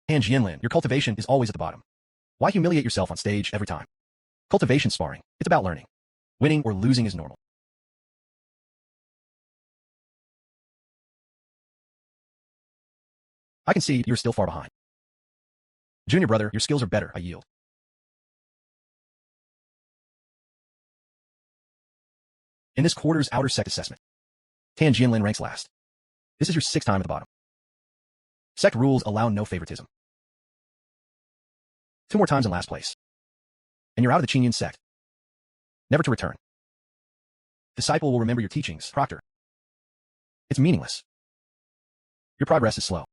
And Jianlin, your cultivation is always at the bottom. Why humiliate yourself on stage every time? Cultivation sparring. It's about learning. Winning or losing is normal. I concede you're still far behind. Junior brother, your skills are better, I yield. In this quarter's outer sect assessment, Tan Jianlin ranks last. This is your 6th time at the bottom. Sect rules allow no favoritism. 2 more times in last place. And you're out of the Qingyun sect. Never to return. Disciple will remember your teachings, Proctor. It's meaningless. Your progress is slow.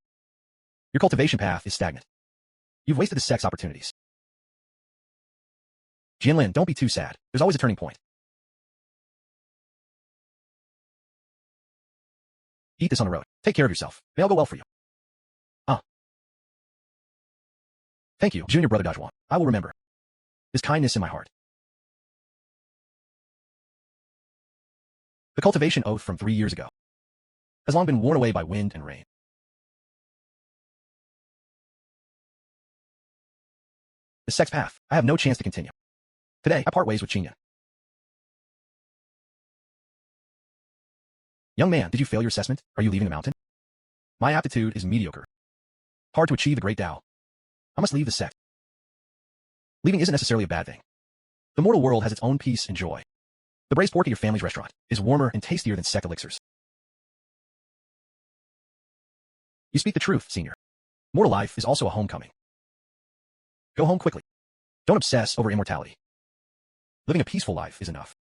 Your cultivation path is stagnant. You've wasted the sect's opportunities. Jianlin, don't be too sad. There's always a turning point. Eat this on the road. Take care of yourself. May all go well for you. Thank you, junior brother Dajuan. I will remember. There's kindness in my heart. The cultivation oath from 3 years ago has long been worn away by wind and rain. The sect's path. I have no chance to continue. Today, I part ways with Qingyun. Young man, did you fail your assessment? Are you leaving the mountain? My aptitude is mediocre. Hard to achieve the great Dao. I must leave the sect. Leaving isn't necessarily a bad thing. The mortal world has its own peace and joy. The braised pork at your family's restaurant is warmer and tastier than sect elixirs. You speak the truth, senior. Mortal life is also a homecoming. Go home quickly. Don't obsess over immortality. Living a peaceful life is enough.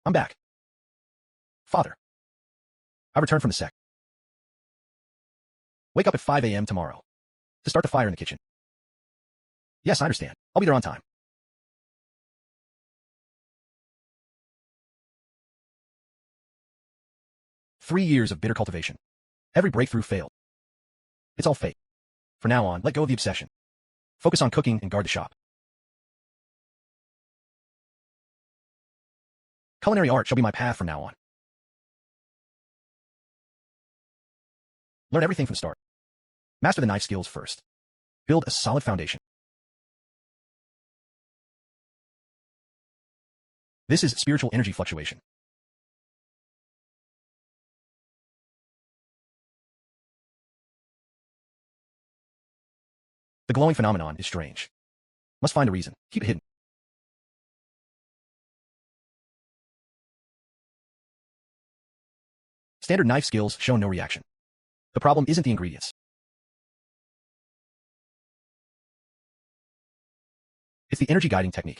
I'm back. Father. I returned from the sect. Wake up at 5 a.m. tomorrow to start the fire in the kitchen. Yes, I understand. I'll be there on time. Three years of bitter cultivation. Every breakthrough failed. It's all fate. From now on, let go of the obsession. Focus on cooking and guard the shop. Culinary art shall be my path from now on. Learn everything from the start. Master the knife skills first. Build a solid foundation. This is spiritual energy fluctuation. The glowing phenomenon is strange. Must find a reason. Keep it hidden. Standard knife skills show no reaction. The problem isn't the ingredients. It's the energy guiding technique.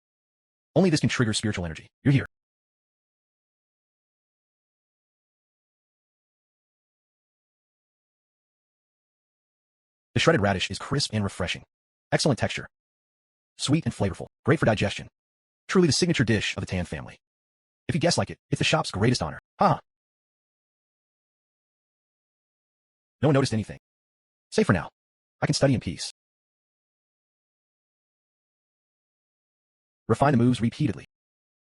Only this can trigger spiritual energy. You're here. The shredded radish is crisp and refreshing. Excellent texture. Sweet and flavorful. Great for digestion. Truly the signature dish of the Tan family. If you guess like it, it's the shop's greatest honor. Ha! No one noticed anything. Safe for now. I can study in peace. Refine the moves repeatedly.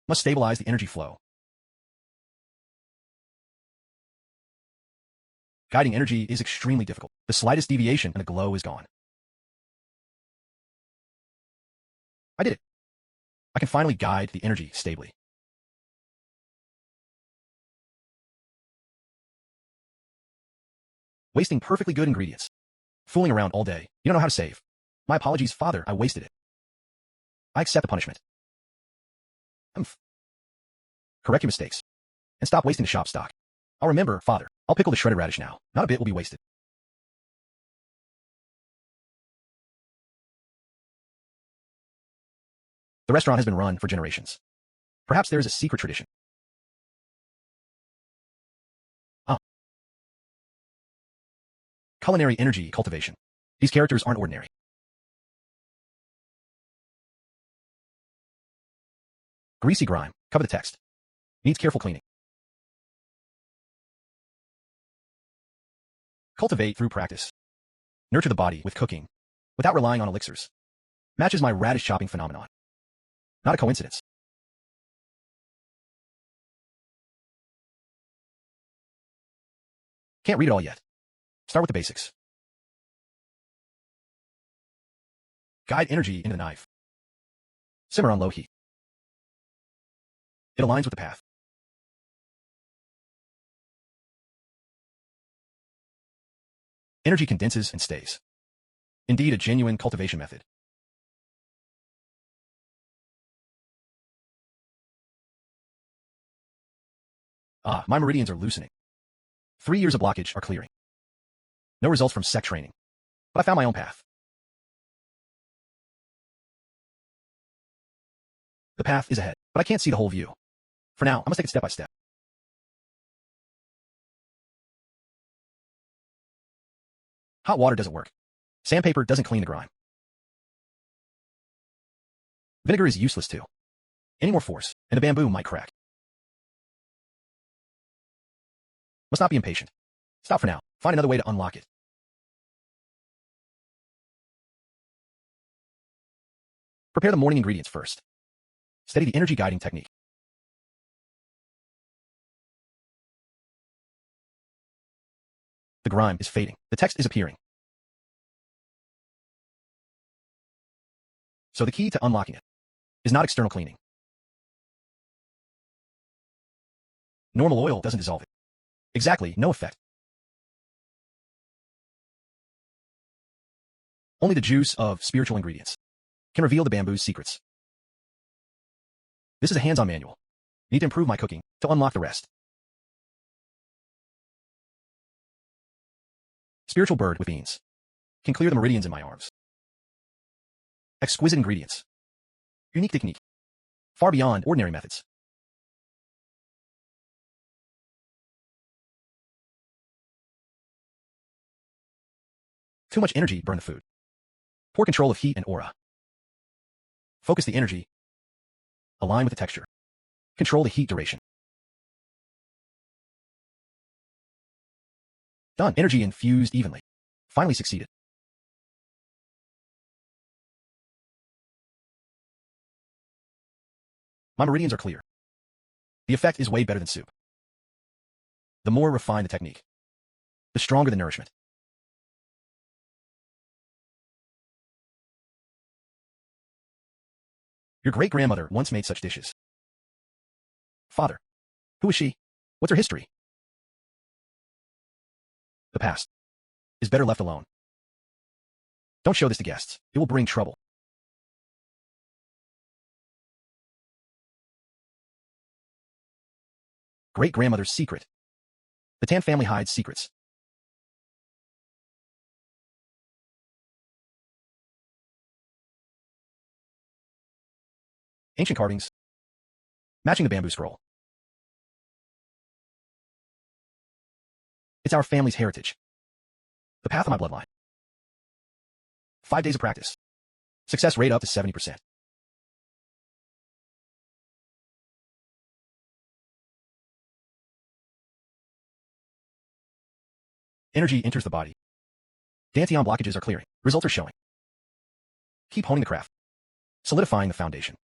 Must stabilize the energy flow. Guiding energy is extremely difficult. The slightest deviation and the glow is gone. I did it. I can finally guide the energy stably. Wasting perfectly good ingredients. Fooling around all day. You don't know how to save. My apologies, father, I wasted it. I accept the punishment. Correct your mistakes. And stop wasting the shop stock. I'll remember, father. I'll pickle the shredded radish now. Not a bit will be wasted. The restaurant has been run for generations. Perhaps there is a secret tradition. Culinary energy cultivation. These characters aren't ordinary. Greasy grime. Cover the text. Needs careful cleaning. Cultivate through practice. Nurture the body with cooking, without relying on elixirs. Matches my radish chopping phenomenon. Not a coincidence. Can't read it all yet. Start with the basics. Guide energy into the knife. Simmer on low heat. It aligns with the path. Energy condenses and stays. Indeed, a genuine cultivation method. My meridians are loosening. 3 years of blockage are clearing. No results from sect training, but I found my own path. The path is ahead, but I can't see the whole view. For now, I must take it step by step. Hot water doesn't work. Sandpaper doesn't clean the grime. Vinegar is useless too. Any more force, and the bamboo might crack. Must not be impatient. Stop for now. Find another way to unlock it. Prepare the morning ingredients first. Study the energy guiding technique. The grime is fading. The text is appearing. So the key to unlocking it is not external cleaning. Normal oil doesn't dissolve it. Exactly, no effect. Only the juice of spiritual ingredients can reveal the bamboo's secrets. This is a hands-on manual. Need to improve my cooking to unlock the rest. Spiritual bird with beans can clear the meridians in my arms. Exquisite ingredients. Unique technique. Far beyond ordinary methods. Too much energy burn the food. Poor control of heat and aura. Focus the energy. Align with the texture. Control the heat duration. Done. Energy infused evenly. Finally succeeded. My meridians are clear. The effect is way better than soup. The more refined the technique, the stronger the nourishment. Your great-grandmother once made such dishes. Father. Who is she? What's her history? The past is better left alone. Don't show this to guests. It will bring trouble. Great-grandmother's secret. The Tan family hides secrets. Ancient carvings. Matching the bamboo scroll. It's our family's heritage. The path of my bloodline. 5 days of practice. Success rate up to 70%. Energy enters the body. Dantian blockages are clearing. Results are showing. Keep honing the craft. Solidifying the foundation.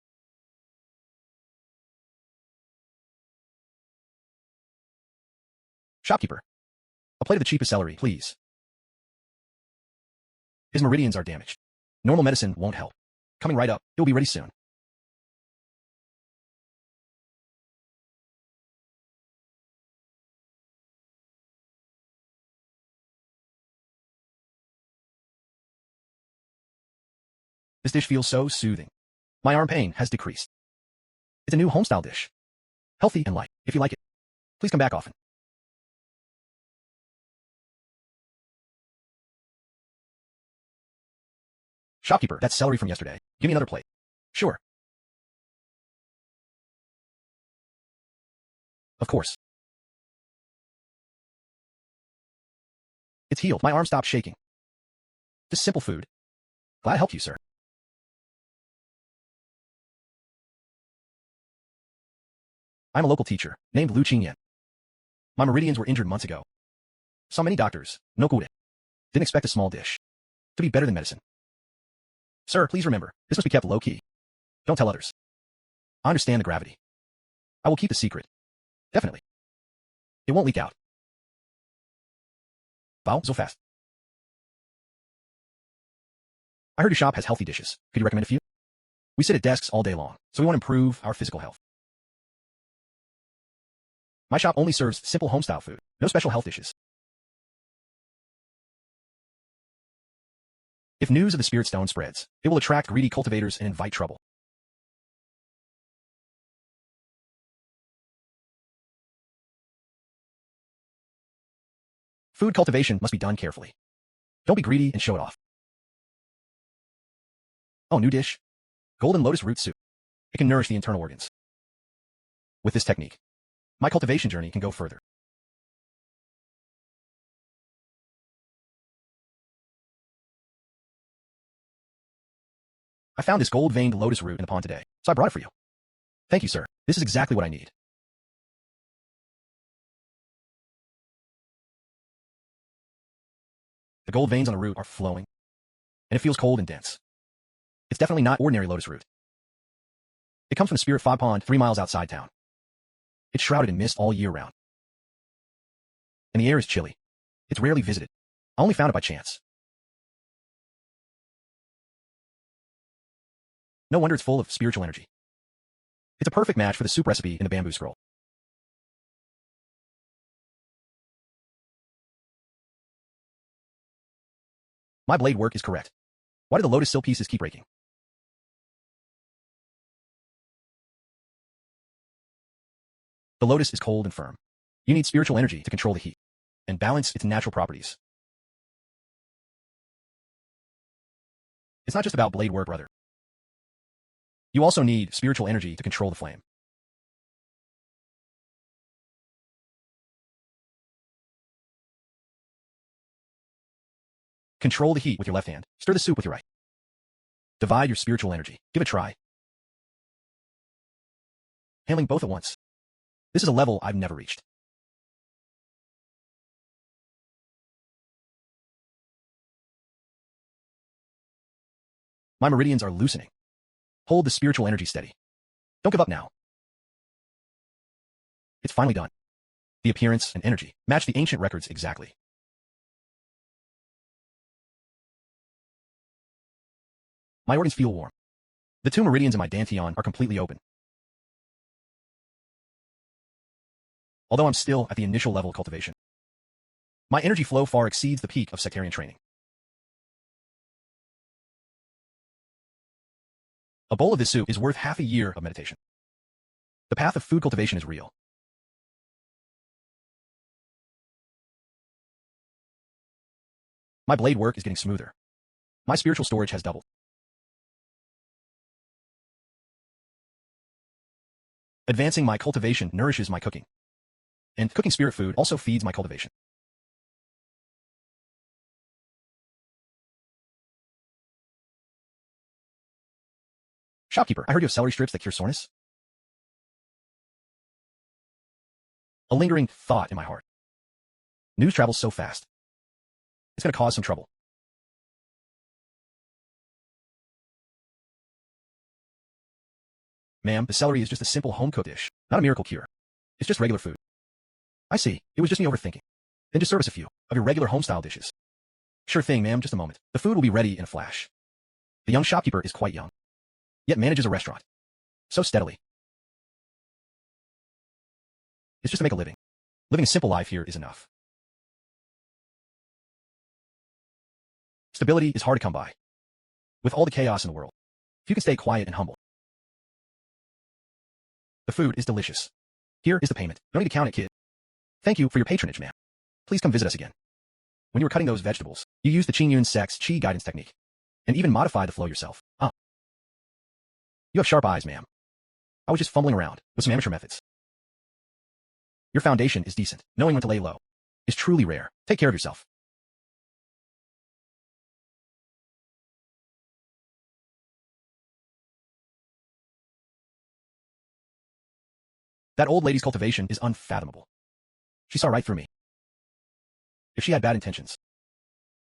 Shopkeeper. A plate of the cheapest celery, please. His meridians are damaged. Normal medicine won't help. Coming right up. It will be ready soon. This dish feels so soothing. My arm pain has decreased. It's a new homestyle dish. Healthy and light. If you like it, please come back often. Shopkeeper, that's celery from yesterday. Give me another plate. Sure. Of course. It's healed. My arm stopped shaking. Just simple food. Glad I helped you, sir. I'm a local teacher, named Lu Qingyan. My meridians were injured months ago. Saw many doctors, no good. Didn't expect a small dish to be better than medicine. Sir, please remember, this must be kept low-key. Don't tell others. I understand the gravity. I will keep the secret. Definitely. It won't leak out. Wow, so fast. I heard your shop has healthy dishes. Could you recommend a few? We sit at desks all day long, so we want to improve our physical health. My shop only serves simple home-style food, no special health dishes. If news of the spirit stone spreads, it will attract greedy cultivators and invite trouble. Food cultivation must be done carefully. Don't be greedy and show it off. Oh, new dish. Golden lotus root soup. It can nourish the internal organs. With this technique, my cultivation journey can go further. I found this gold-veined lotus root in the pond today, so I brought it for you. Thank you, sir. This is exactly what I need. The gold veins on the root are flowing, and it feels cold and dense. It's definitely not ordinary lotus root. It comes from the Spirit Fog Pond 3 miles outside town. It's shrouded in mist all year round. And the air is chilly. It's rarely visited. I only found it by chance. No wonder it's full of spiritual energy. It's a perfect match for the soup recipe in the bamboo scroll. My blade work is correct. Why do the lotus silk pieces keep breaking? The lotus is cold and firm. You need spiritual energy to control the heat and balance its natural properties. It's not just about blade work, brother. You also need spiritual energy to control the flame. Control the heat with your left hand. Stir the soup with your right. Divide your spiritual energy. Give it a try. Handling both at once. This is a level I've never reached. My meridians are loosening. Hold the spiritual energy steady. Don't give up now. It's finally done. The appearance and energy match the ancient records exactly. My organs feel warm. The 2 meridians in my dantian are completely open. Although I'm still at the initial level of cultivation, my energy flow far exceeds the peak of sectarian training. A bowl of this soup is worth half a year of meditation. The path of food cultivation is real. My blade work is getting smoother. My spiritual storage has doubled. Advancing my cultivation nourishes my cooking. And cooking spirit food also feeds my cultivation. Shopkeeper, I heard you have celery strips that cure soreness. A lingering thought in my heart. News travels so fast. It's going to cause some trouble. Ma'am, the celery is just a simple home-cooked dish, not a miracle cure. It's just regular food. I see. It was just me overthinking. Then just serve us a few of your regular home-style dishes. Sure thing, ma'am, just a moment. The food will be ready in a flash. The young shopkeeper is quite young, yet manages a restaurant. So steadily. It's just to make a living. Living a simple life here is enough. Stability is hard to come by. With all the chaos in the world, if you can stay quiet and humble. The food is delicious. Here is the payment. No need to count it, kid. Thank you for your patronage, ma'am. Please come visit us again. When you were cutting those vegetables, you used the Tsingyun sect's Qi guidance technique, and even modified the flow yourself. You have sharp eyes, ma'am. I was just fumbling around with some amateur methods. Your foundation is decent. Knowing when to lay low is truly rare. Take care of yourself. That old lady's cultivation is unfathomable. She saw right through me. If she had bad intentions,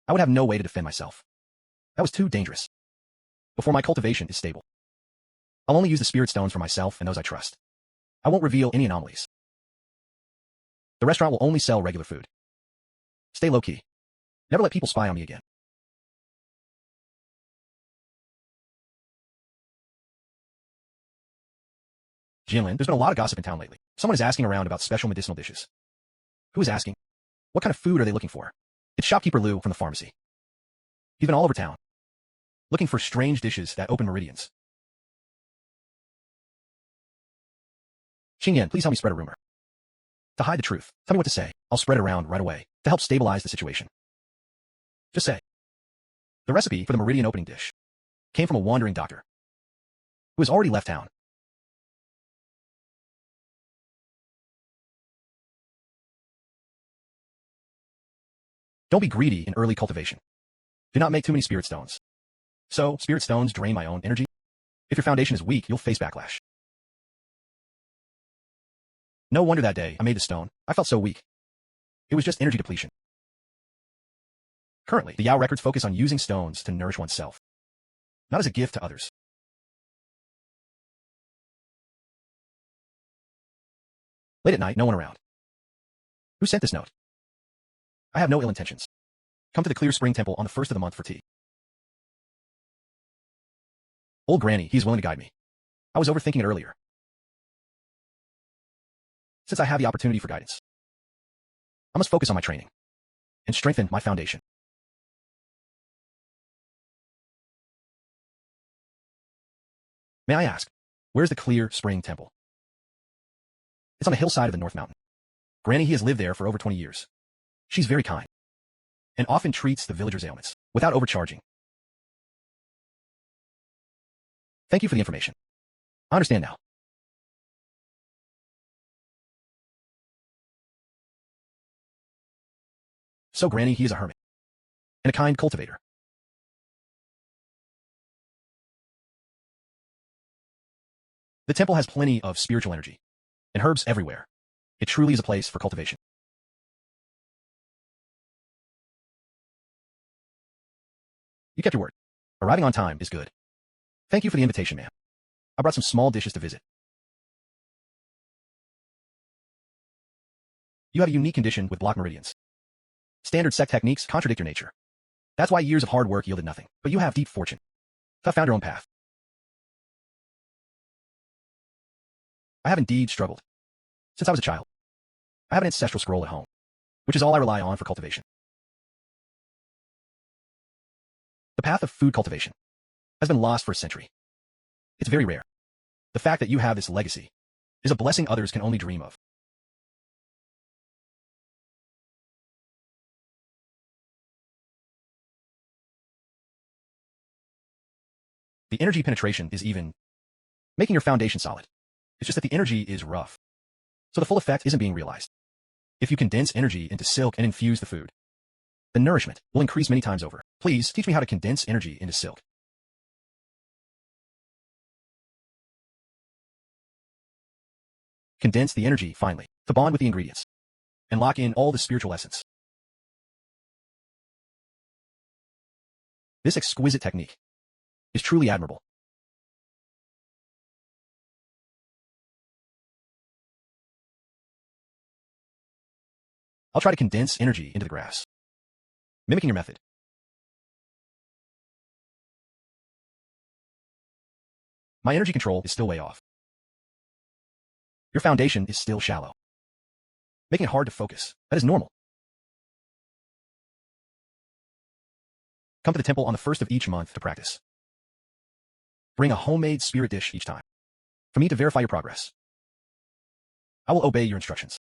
I would have no way to defend myself. That was too dangerous. Before my cultivation is stable, I'll only use the spirit stones for myself and those I trust. I won't reveal any anomalies. The restaurant will only sell regular food. Stay low-key. Never let people spy on me again. Jianlin, there's been a lot of gossip in town lately. Someone is asking around about special medicinal dishes. Who is asking? What kind of food are they looking for? It's shopkeeper Liu from the pharmacy. He's been all over town, looking for strange dishes that open meridians. Xingyan, please help me spread a rumor. To hide the truth, tell me what to say. I'll spread it around right away to help stabilize the situation. Just say. The recipe for the meridian opening dish came from a wandering doctor who has already left town. Don't be greedy in early cultivation. Do not make too many spirit stones. So, spirit stones drain my own energy. If your foundation is weak, you'll face backlash. No wonder that day I made the stone. I felt so weak. It was just energy depletion. Currently, the Yao records focus on using stones to nourish oneself, not as a gift to others. Late at night, no one around. Who sent this note? I have no ill intentions. Come to the Clear Spring Temple on the 1st of the month for tea. Old Granny, he is willing to guide me. I was overthinking it earlier. Since I have the opportunity for guidance, I must focus on my training and strengthen my foundation. May I ask, where's the Clear Spring Temple? It's on the hillside of the North Mountain. Granny, he has lived there for over 20 years. She's very kind and often treats the villagers' ailments without overcharging. Thank you for the information. I understand now. So Granny, he is a hermit and a kind cultivator. The temple has plenty of spiritual energy and herbs everywhere. It truly is a place for cultivation. You kept your word. Arriving on time is good. Thank you for the invitation, ma'am. I brought some small dishes to visit. You have a unique condition with block meridians. Standard sect techniques contradict your nature. That's why years of hard work yielded nothing. But you have deep fortune. You have found your own path. I have indeed struggled. Since I was a child, I have an ancestral scroll at home, which is all I rely on for cultivation. The path of food cultivation has been lost for a century. It's very rare. The fact that you have this legacy is a blessing others can only dream of. The energy penetration is even making your foundation solid. It's just that the energy is rough, so the full effect isn't being realized. If you condense energy into silk and infuse the food, the nourishment will increase many times over. Please teach me how to condense energy into silk. Condense the energy finally to bond with the ingredients and lock in all the spiritual essence. This exquisite technique is truly admirable. I'll try to condense energy into the grass, mimicking your method. My energy control is still way off. Your foundation is still shallow, making it hard to focus. That is normal. Come to the temple on the 1st of each month to practice. Bring a homemade spirit dish each time, for me to verify your progress. I will obey your instructions.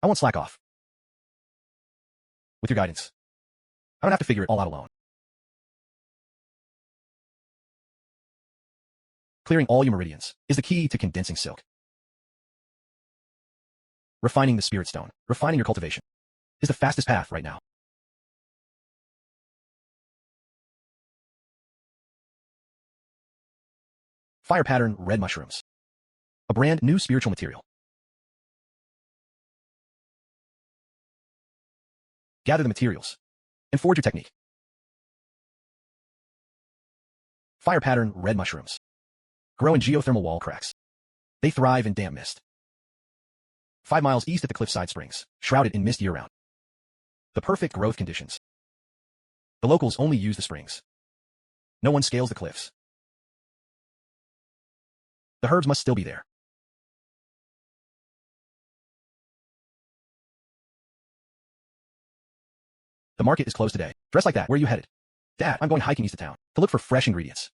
I won't slack off. With your guidance, I don't have to figure it all out alone. Clearing all your meridians is the key to condensing silk. Refining the spirit stone, refining your cultivation, is the fastest path right now. Fire pattern red mushrooms, a brand new spiritual material. Gather the materials and forge your technique. Fire pattern red mushrooms grow in geothermal wall cracks. They thrive in damp mist. 5 miles east at the cliffside springs, shrouded in mist year-round. The perfect growth conditions. The locals only use the springs. No one scales the cliffs. The herbs must still be there. The market is closed today. Dressed like that, where are you headed? Dad, I'm going hiking east of town to look for fresh ingredients.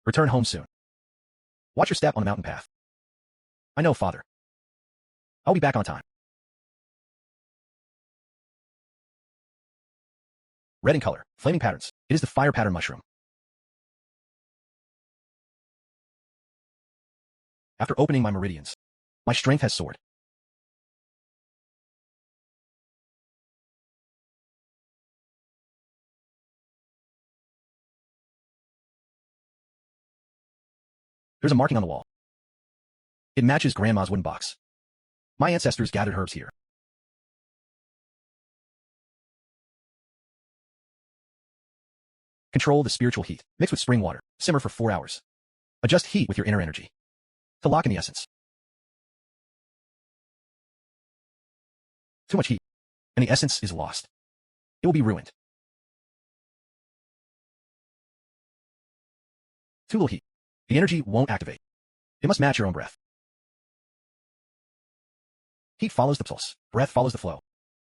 Return home soon. Watch your step on the mountain path. I know, Father. I'll be back on time. Red in color, flaming patterns. It is the fire pattern mushroom. After opening my meridians, my strength has soared. There's a marking on the wall. It matches Grandma's wooden box. My ancestors gathered herbs here. Control the spiritual heat. Mix with spring water. Simmer for 4 hours. Adjust heat with your inner energy to lock in the essence. Too much heat, and the essence is lost. It will be ruined. Too little heat. The energy won't activate. It must match your own breath. Heat follows the pulse. Breath follows the flow.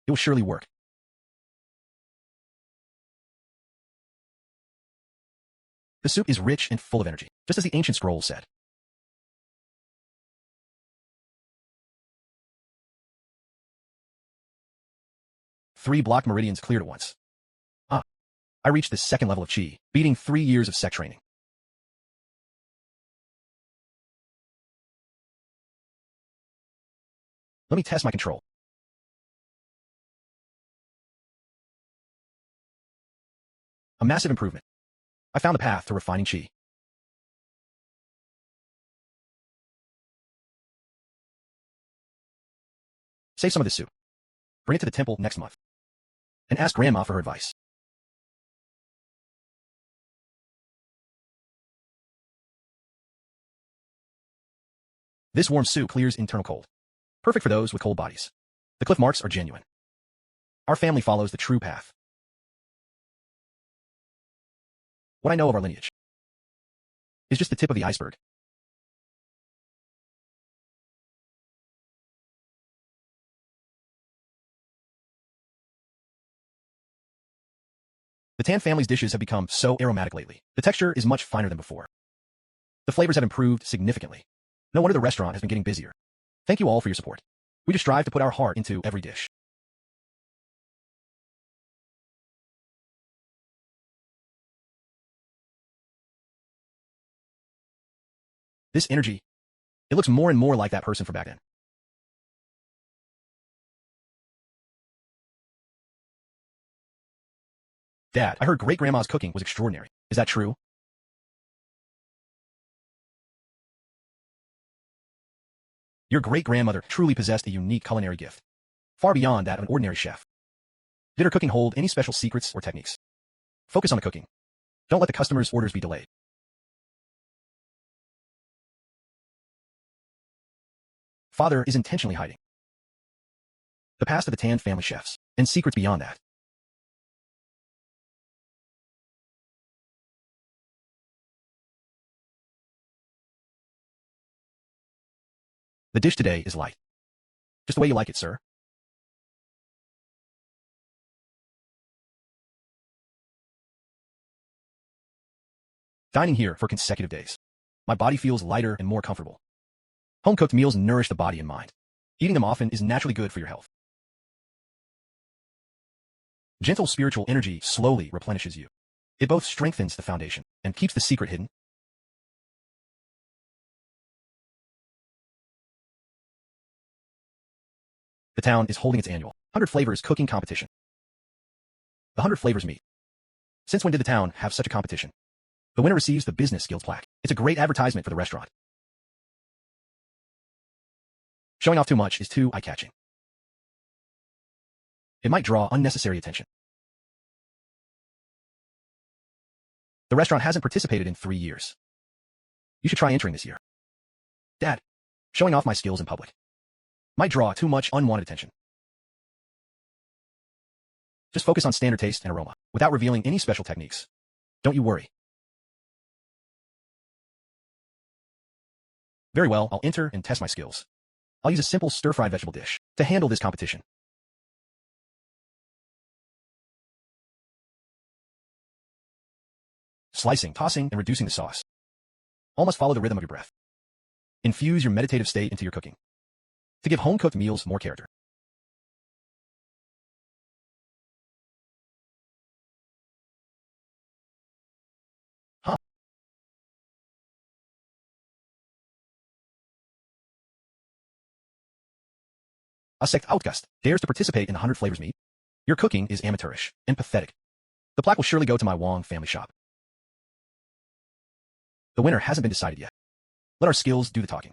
It will surely work. The soup is rich and full of energy, just as the ancient scrolls said. Three blocked meridians cleared at once. I reached the second level of Qi, beating 3 years of sect training. Let me test my control. A massive improvement. I found the path to refining Qi. Save some of this soup. Bring it to the temple next month. And ask Grandma for her advice. This warm soup clears internal cold. Perfect for those with cold bodies. The cliff marks are genuine. Our family follows the true path. What I know of our lineage is just the tip of the iceberg. The Tan family's dishes have become so aromatic lately. The texture is much finer than before. The flavors have improved significantly. No wonder the restaurant has been getting busier. Thank you all for your support. We just strive to put our heart into every dish. This energy, it looks more and more like that person from back then. Dad, I heard great-grandma's cooking was extraordinary. Is that true? Your great-grandmother truly possessed a unique culinary gift, far beyond that of an ordinary chef. Did her cooking hold any special secrets or techniques? Focus on the cooking. Don't let the customers' orders be delayed. Father is intentionally hiding the past of the Tan family chefs, and secrets beyond that. The dish today is light. Just the way you like it, sir. Dining here for consecutive days. My body feels lighter and more comfortable. Home-cooked meals nourish the body and mind. Eating them often is naturally good for your health. Gentle spiritual energy slowly replenishes you. It both strengthens the foundation and keeps the secret hidden. The town is holding its annual 100 Flavors cooking competition. The 100 Flavors meet. Since when did the town have such a competition? The winner receives the Business Guild's plaque. It's a great advertisement for the restaurant. Showing off too much is too eye-catching. It might draw unnecessary attention. The restaurant hasn't participated in 3 years. You should try entering this year. Dad, showing off my skills in public might draw too much unwanted attention. Just focus on standard taste and aroma, without revealing any special techniques. Don't you worry. Very well, I'll enter and test my skills. I'll use a simple stir-fried vegetable dish to handle this competition. Slicing, tossing, and reducing the sauce. All must follow the rhythm of your breath. Infuse your meditative state into your cooking to give home-cooked meals more character. Huh. A sect outcast dares to participate in the 100 flavors meet. Your cooking is amateurish and pathetic. The plaque will surely go to my Wong family shop. The winner hasn't been decided yet. Let our skills do the talking.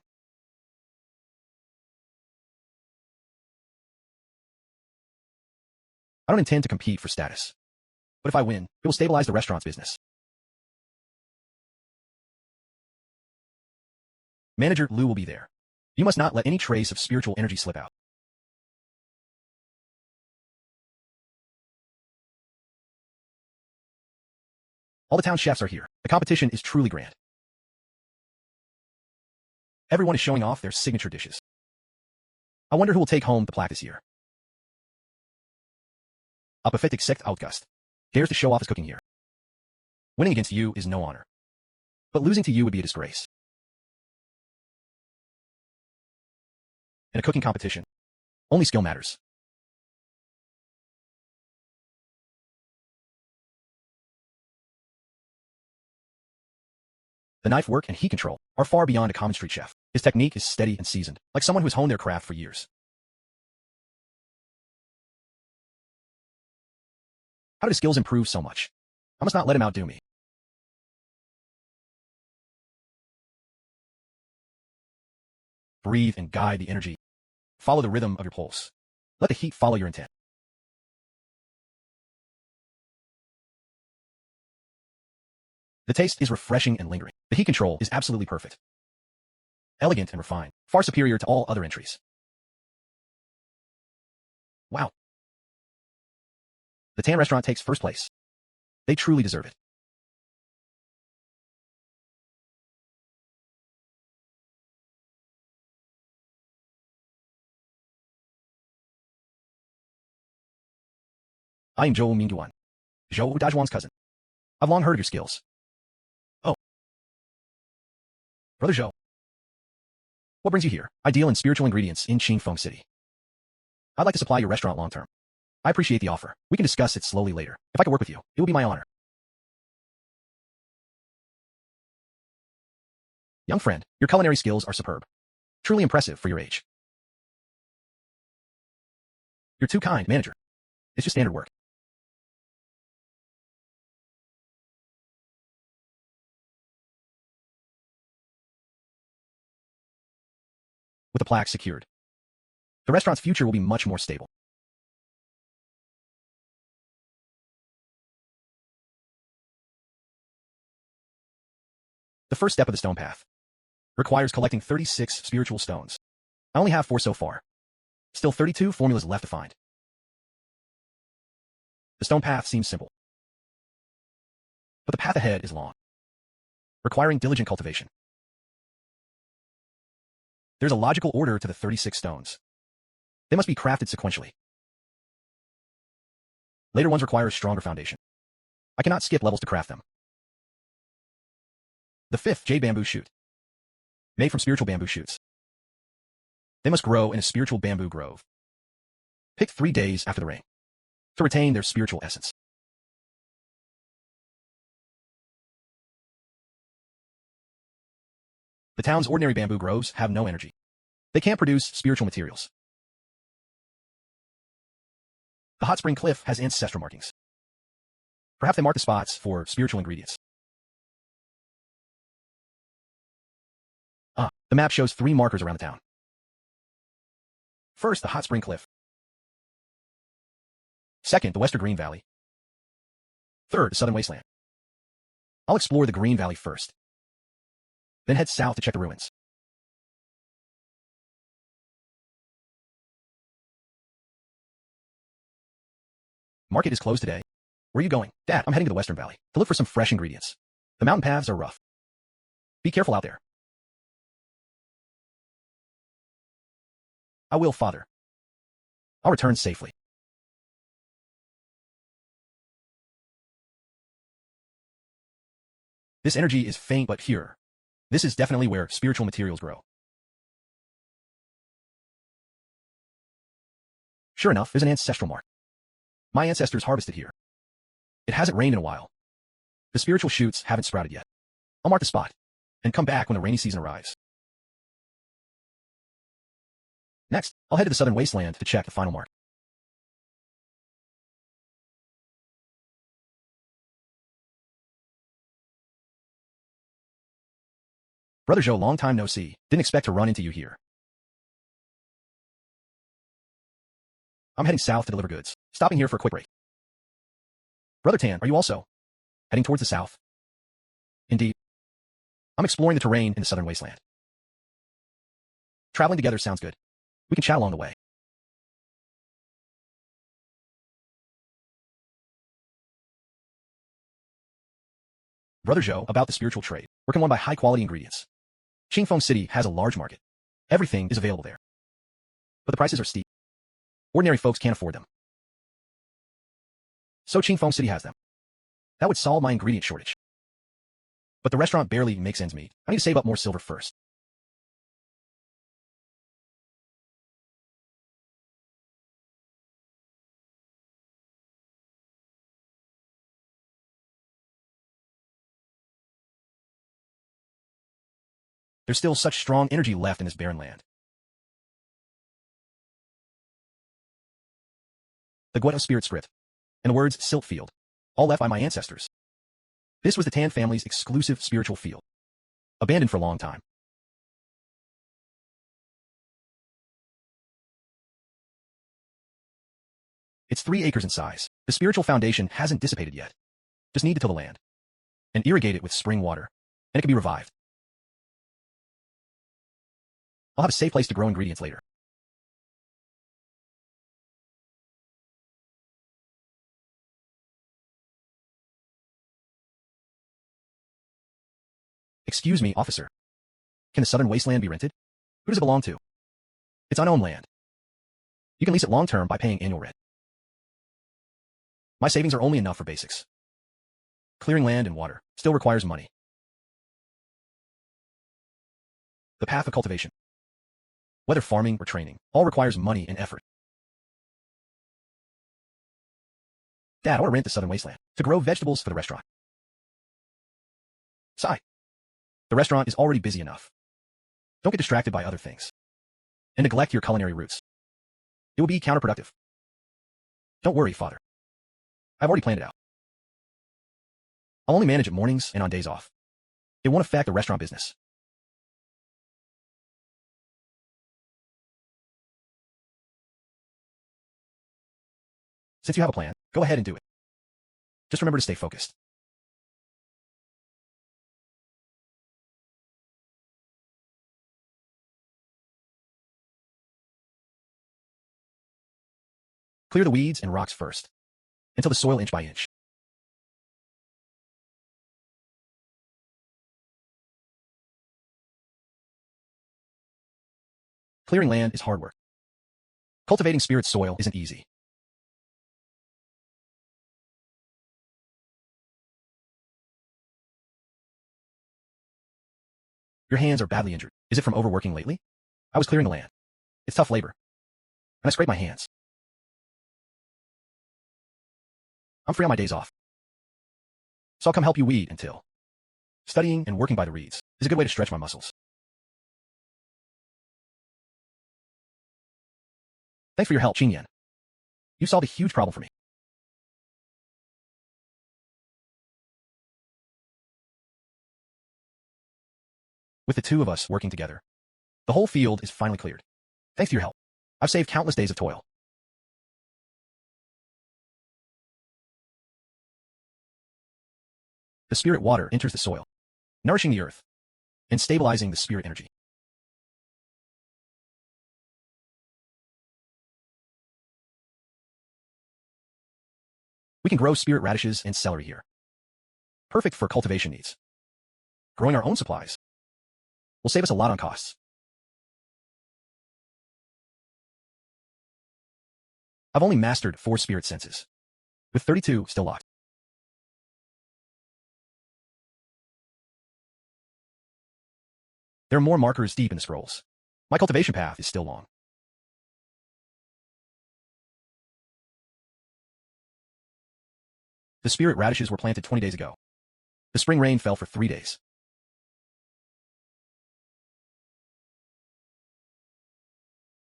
I don't intend to compete for status, but if I win, it will stabilize the restaurant's business. Manager Liu will be there. You must not let any trace of spiritual energy slip out. All the town chefs are here. The competition is truly grand. Everyone is showing off their signature dishes. I wonder who will take home the plaque this year. A pathetic sect outcast dares to show off his cooking here. Winning against you is no honor, but losing to you would be a disgrace. In a cooking competition, only skill matters. The knife work and heat control are far beyond a common street chef. His technique is steady and seasoned, like someone who has honed their craft for years. How did his skills improve so much? I must not let him outdo me. Breathe and guide the energy. Follow the rhythm of your pulse. Let the heat follow your intent. The taste is refreshing and lingering. The heat control is absolutely perfect. Elegant and refined, far superior to all other entries. Wow. The Tan restaurant takes first place. They truly deserve it. I am Zhou Mingyuan, Zhou Dajuan's cousin. I've long heard of your skills. Oh. Brother Zhou. What brings you here? I deal in spiritual ingredients in Qingfeng City. I'd like to supply your restaurant long-term. I appreciate the offer. We can discuss it slowly later. If I could work with you, it would be my honor. Young friend, your culinary skills are superb. Truly impressive for your age. You're too kind, manager. It's just standard work. With the plaque secured, the restaurant's future will be much more stable. The first step of the stone path requires collecting 36 spiritual stones. I only have 4 so far. Still 32 formulas left to find. The stone path seems simple, but the path ahead is long, requiring diligent cultivation. There's a logical order to the 36 stones. They must be crafted sequentially. Later ones require a stronger foundation. I cannot skip levels to craft them. The 5th jade bamboo shoot, made from spiritual bamboo shoots. They must grow in a spiritual bamboo grove, picked 3 days after the rain, to retain their spiritual essence. The town's ordinary bamboo groves have no energy. They can't produce spiritual materials. The hot spring cliff has ancestral markings. Perhaps they mark the spots for spiritual ingredients. The map shows 3 markers around the town. First, the hot spring cliff. Second, the western green valley. Third, the southern wasteland. I'll explore the green valley first, then head south to check the ruins. Market is closed today. Where are you going? Dad, I'm heading to the Western Valley to look for some fresh ingredients. The mountain paths are rough. Be careful out there. I will, Father. I'll return safely. This energy is faint but pure. This is definitely where spiritual materials grow. Sure enough, there's an ancestral mark. My ancestors harvested here. It hasn't rained in a while. The spiritual shoots haven't sprouted yet. I'll mark the spot and come back when the rainy season arrives. Next, I'll head to the southern wasteland to check the final mark. Brother Zhou, long time no see. Didn't expect to run into you here. I'm heading south to deliver goods, stopping here for a quick break. Brother Tan, are you also heading towards the south? Indeed. I'm exploring the terrain in the southern wasteland. Traveling together sounds good. We can chat along the way. Brother Zhou, about the spiritual trade. We're can won by high-quality ingredients. Qingfeng City has a large market. Everything is available there. But the prices are steep. Ordinary folks can't afford them. So Qingfeng City has them. That would solve my ingredient shortage. But the restaurant barely makes ends meet. I need to save up more silver first. There's still such strong energy left in this barren land. The Gueto spirit script, and the words silt field, all left by my ancestors. This was the Tan family's exclusive spiritual field, abandoned for a long time. It's 3 acres in size. The spiritual foundation hasn't dissipated yet. Just need to till the land and irrigate it with spring water, and it can be revived. I'll have a safe place to grow ingredients later. Excuse me, officer. Can the southern wasteland be rented? Who does it belong to? It's unowned land. You can lease it long-term by paying annual rent. My savings are only enough for basics. Clearing land and water still requires money. The path of cultivation, whether farming or training, all requires money and effort. Dad, I want to rent the southern wasteland to grow vegetables for the restaurant. Sigh. The restaurant is already busy enough. Don't get distracted by other things and neglect your culinary roots. It will be counterproductive. Don't worry, Father. I've already planned it out. I'll only manage it mornings and on days off. It won't affect the restaurant business. Since you have a plan, go ahead and do it. Just remember to stay focused. Clear the weeds and rocks first, until the soil inch by inch. Clearing land is hard work. Cultivating spirit soil isn't easy. Your hands are badly injured. Is it from overworking lately? I was clearing the land. It's tough labor. And I scrape my hands. I'm free on my days off. So I'll come help you weed until. Studying and working by the reeds is a good way to stretch my muscles. Thanks for your help, Qingyan. You solved a huge problem for me. With the two of us working together, the whole field is finally cleared. Thanks to your help, I've saved countless days of toil. The spirit water enters the soil, nourishing the earth and stabilizing the spirit energy. We can grow spirit radishes and celery here. Perfect for cultivation needs. Growing our own supplies will save us a lot on costs. I've only mastered 4 spirit senses, with 32 still locked. There are more markers deep in the scrolls. My cultivation path is still long. The spirit radishes were planted 20 days ago. The spring rain fell for 3 days.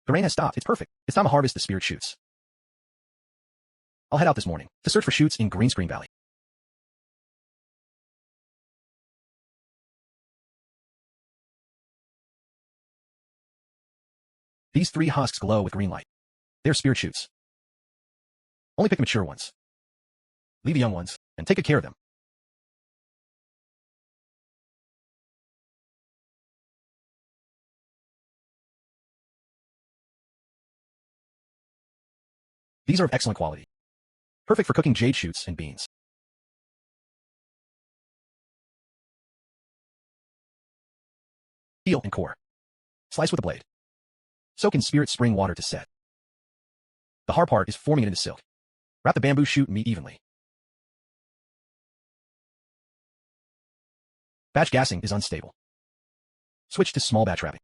The rain has stopped. It's perfect. It's time to harvest the spirit shoots. I'll head out this morning to search for shoots in Green Screen Valley. These 3 husks glow with green light. They're spirit shoots. Only pick the mature ones. Leave the young ones, and take good care of them. These are of excellent quality. Perfect for cooking jade shoots and beans. Peel and core. Slice with a blade. Soak in spirit spring water to set. The hard part is forming it into silk. Wrap the bamboo shoot meat evenly. Batch gassing is unstable. Switch to small batch wrapping.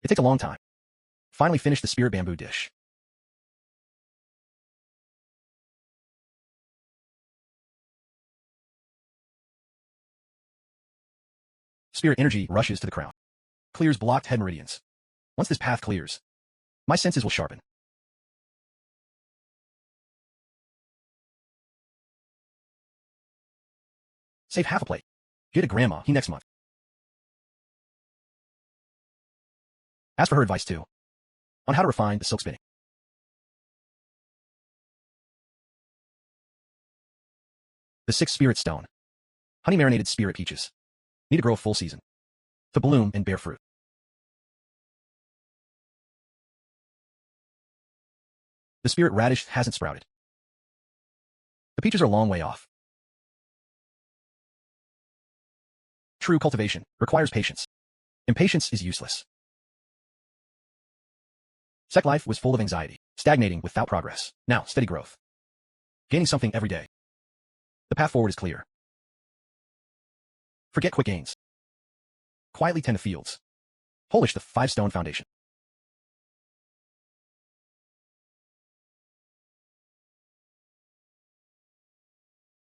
It takes a long time. Finally finish the spirit bamboo dish. Spirit energy rushes to the crown. Clears blocked head meridians. Once this path clears, my senses will sharpen. Save half a plate. Get a grandma next month. Ask for her advice too, on how to refine the silk spinning. The 6th spirit stone. Honey marinated spirit peaches. Need to grow a full season. To bloom and bear fruit. The spirit radish hasn't sprouted. The peaches are a long way off. True cultivation requires patience. Impatience is useless. Sect life was full of anxiety, stagnating without progress. Now, steady growth. Gaining something every day. The path forward is clear. Forget quick gains. Quietly tend the fields. Polish the 5-stone foundation.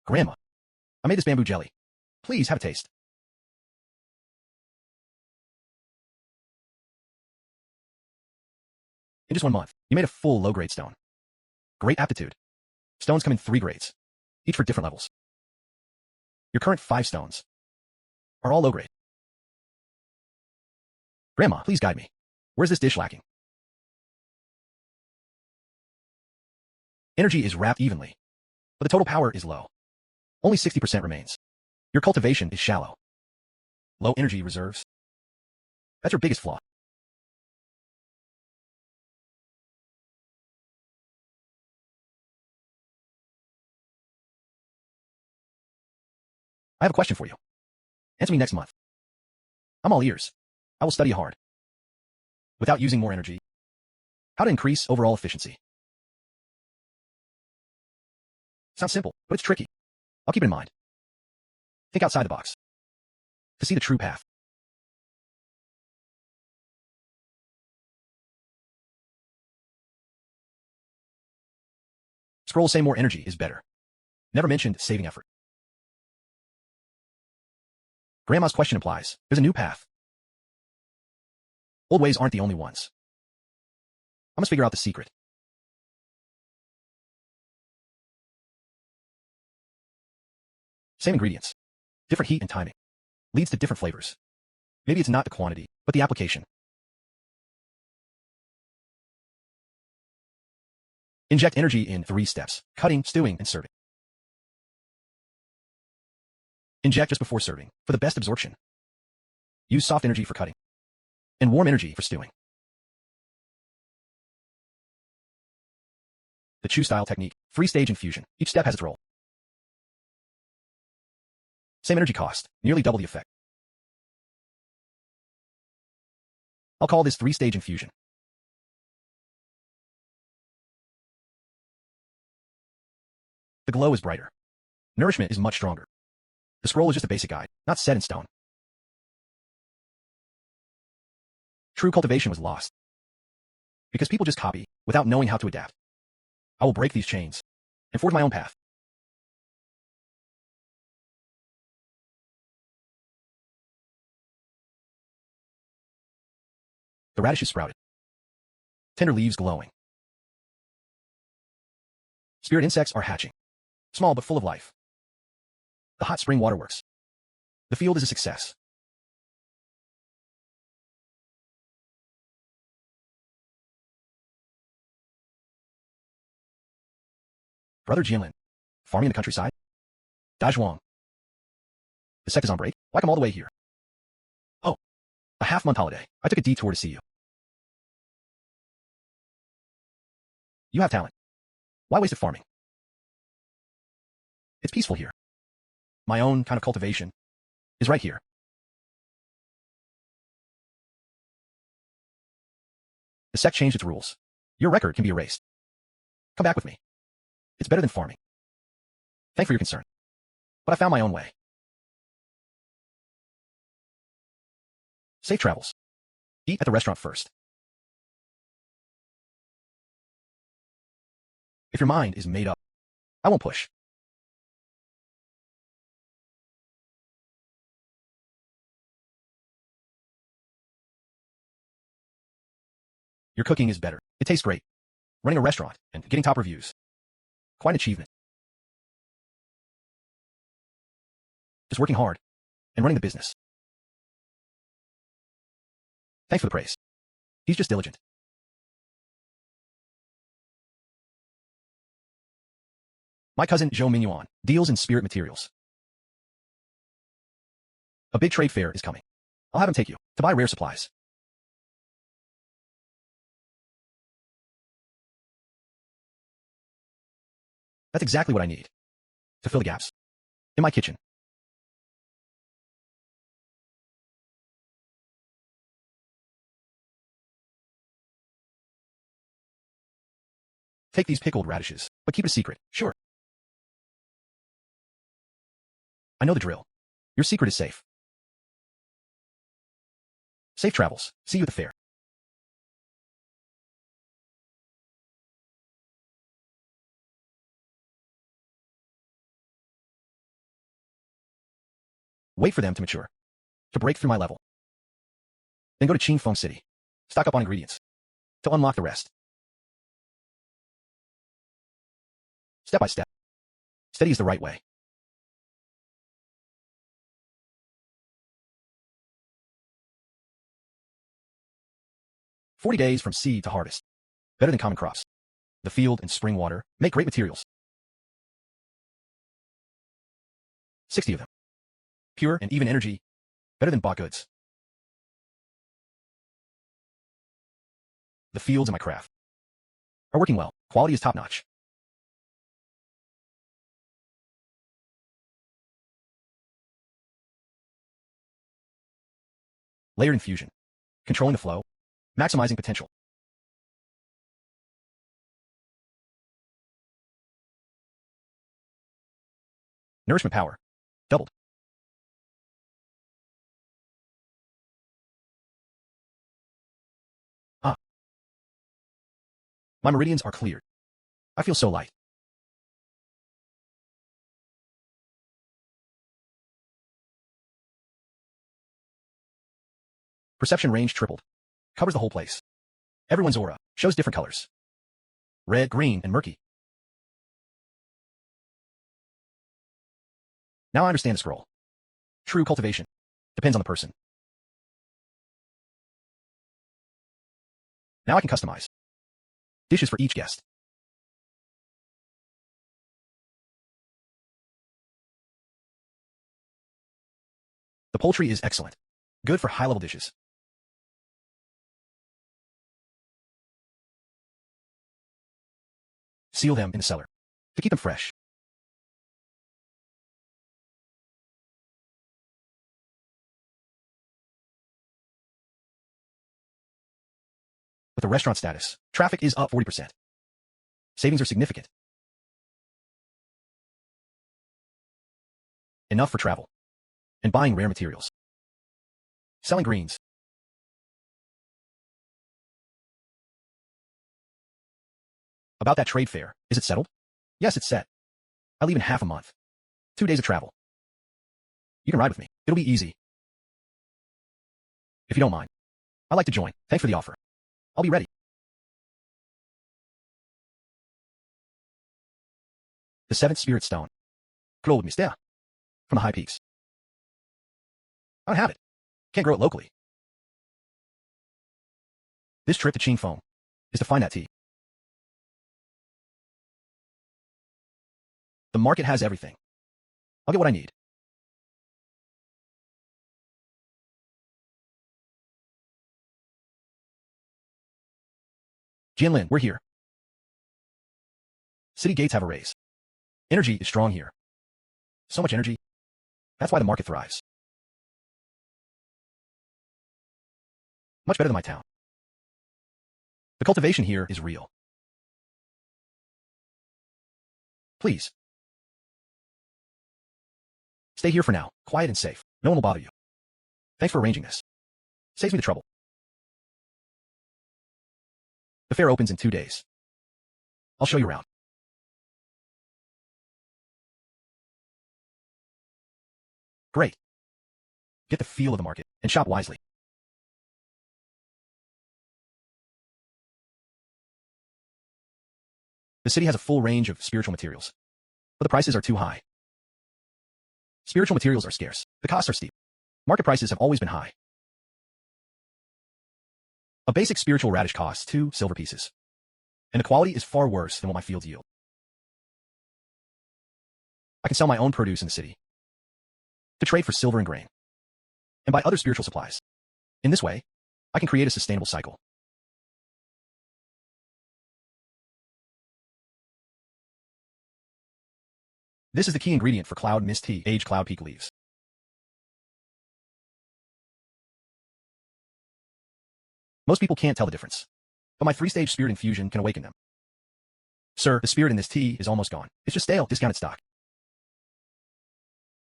Grandma, I made this bamboo jelly. Please have a taste. In just 1 month, you made a full low-grade stone. Great aptitude. Stones come in 3 grades, each for different levels. Your current 5 stones are all low-grade. Grandma, please guide me. Where's this dish lacking? Energy is wrapped evenly, but the total power is low. Only 60% remains. Your cultivation is shallow. Low energy reserves. That's your biggest flaw. I have a question for you. Answer me next month. I'm all ears. I will study hard. Without using more energy. How to increase overall efficiency. Sounds simple, but it's tricky. I'll keep it in mind. Think outside the box. To see the true path. Scrolls say more energy is better. Never mentioned saving effort. Grandma's question implies there's a new path. Old ways aren't the only ones. I must figure out the secret. Same ingredients. Different heat and timing. Leads to different flavors. Maybe it's not the quantity, but the application. Inject energy in 3 steps: cutting, stewing, and serving. Inject just before serving for the best absorption. Use soft energy for cutting and warm energy for stewing. The Chu-style technique, 3-stage infusion. Each step has its role. Same energy cost, nearly double the effect. I'll call this 3-stage infusion. The glow is brighter. Nourishment is much stronger. The scroll is just a basic guide, not set in stone. True cultivation was lost because people just copy without knowing how to adapt. I will break these chains and forge my own path. The radish is sprouted. Tender leaves glowing. Spirit insects are hatching. Small but full of life. The hot spring waterworks. The field is a success. Brother Jianlin, farming in the countryside. Dazhuang. The sect is on break. Why come all the way here? Oh, a half-month holiday. I took a detour to see you. You have talent. Why waste it farming? It's peaceful here. My own kind of cultivation is right here. The sect changed its rules. Your record can be erased. Come back with me. It's better than farming. Thanks for your concern. But I found my own way. Safe travels. Eat at the restaurant first. If your mind is made up, I won't push. Your cooking is better. It tastes great. Running a restaurant and getting top reviews. Quite an achievement. Just working hard and running the business. Thanks for the praise. He's just diligent. My cousin Zhou Mingyuan deals in spirit materials. A big trade fair is coming. I'll have him take you to buy rare supplies. That's exactly what I need to fill the gaps in my kitchen. Take these pickled radishes, but keep it a secret. Sure. I know the drill. Your secret is safe. Safe travels. See you at the fair. Wait for them to mature, to break through my level. Then go to Qingfeng City. Stock up on ingredients to unlock the rest. Step by step. Steady is the right way. "40 days from seed to harvest. Better than common crops. The field and spring water make great materials. 60 of them. Pure and even energy. Better than bought goods. The fields and my craft are working well. Quality is top-notch. Layered infusion. Controlling the flow. Maximizing potential. Nourishment power. Doubled. Ah. My meridians are cleared. I feel so light. Perception range tripled. Covers the whole place. Everyone's aura shows different colors. Red, green, and murky. Now I understand the scroll. True cultivation depends on the person. Now I can customize dishes for each guest. The poultry is excellent. Good for high-level dishes. Seal them in the cellar to keep them fresh. With the restaurant status, traffic is up 40%. Savings are significant. Enough for travel and buying rare materials. Selling greens. About that trade fair, is it settled? Yes, it's set. I leave in half a month. 2 days of travel. You can ride with me. It'll be easy. If you don't mind. I'd like to join. Thanks for the offer. I'll be ready. The seventh spirit stone. Khloud mystère. From the high peaks. I don't have it. Can't grow it locally. This trip to Qingfeng is to find that tea. The market has everything. I'll get what I need. Jianlin, we're here. City gates have a raise. Energy is strong here. So much energy. That's why the market thrives. Much better than my town. The cultivation here is real. Please. Stay here for now, quiet and safe. No one will bother you. Thanks for arranging this. Saves me the trouble. The fair opens in 2 days. I'll show you around. Great. Get the feel of the market and shop wisely. The city has a full range of spiritual materials, but the prices are too high. Spiritual materials are scarce. The costs are steep. Market prices have always been high. A basic spiritual radish costs 2 silver pieces, and the quality is far worse than what my fields yield. I can sell my own produce in the city, to trade for silver and grain, and buy other spiritual supplies. In this way, I can create a sustainable cycle. This is the key ingredient for cloud mist tea, aged cloud peak leaves. Most people can't tell the difference, but my 3-stage spirit infusion can awaken them. Sir, the spirit in this tea is almost gone. It's just stale, discounted stock.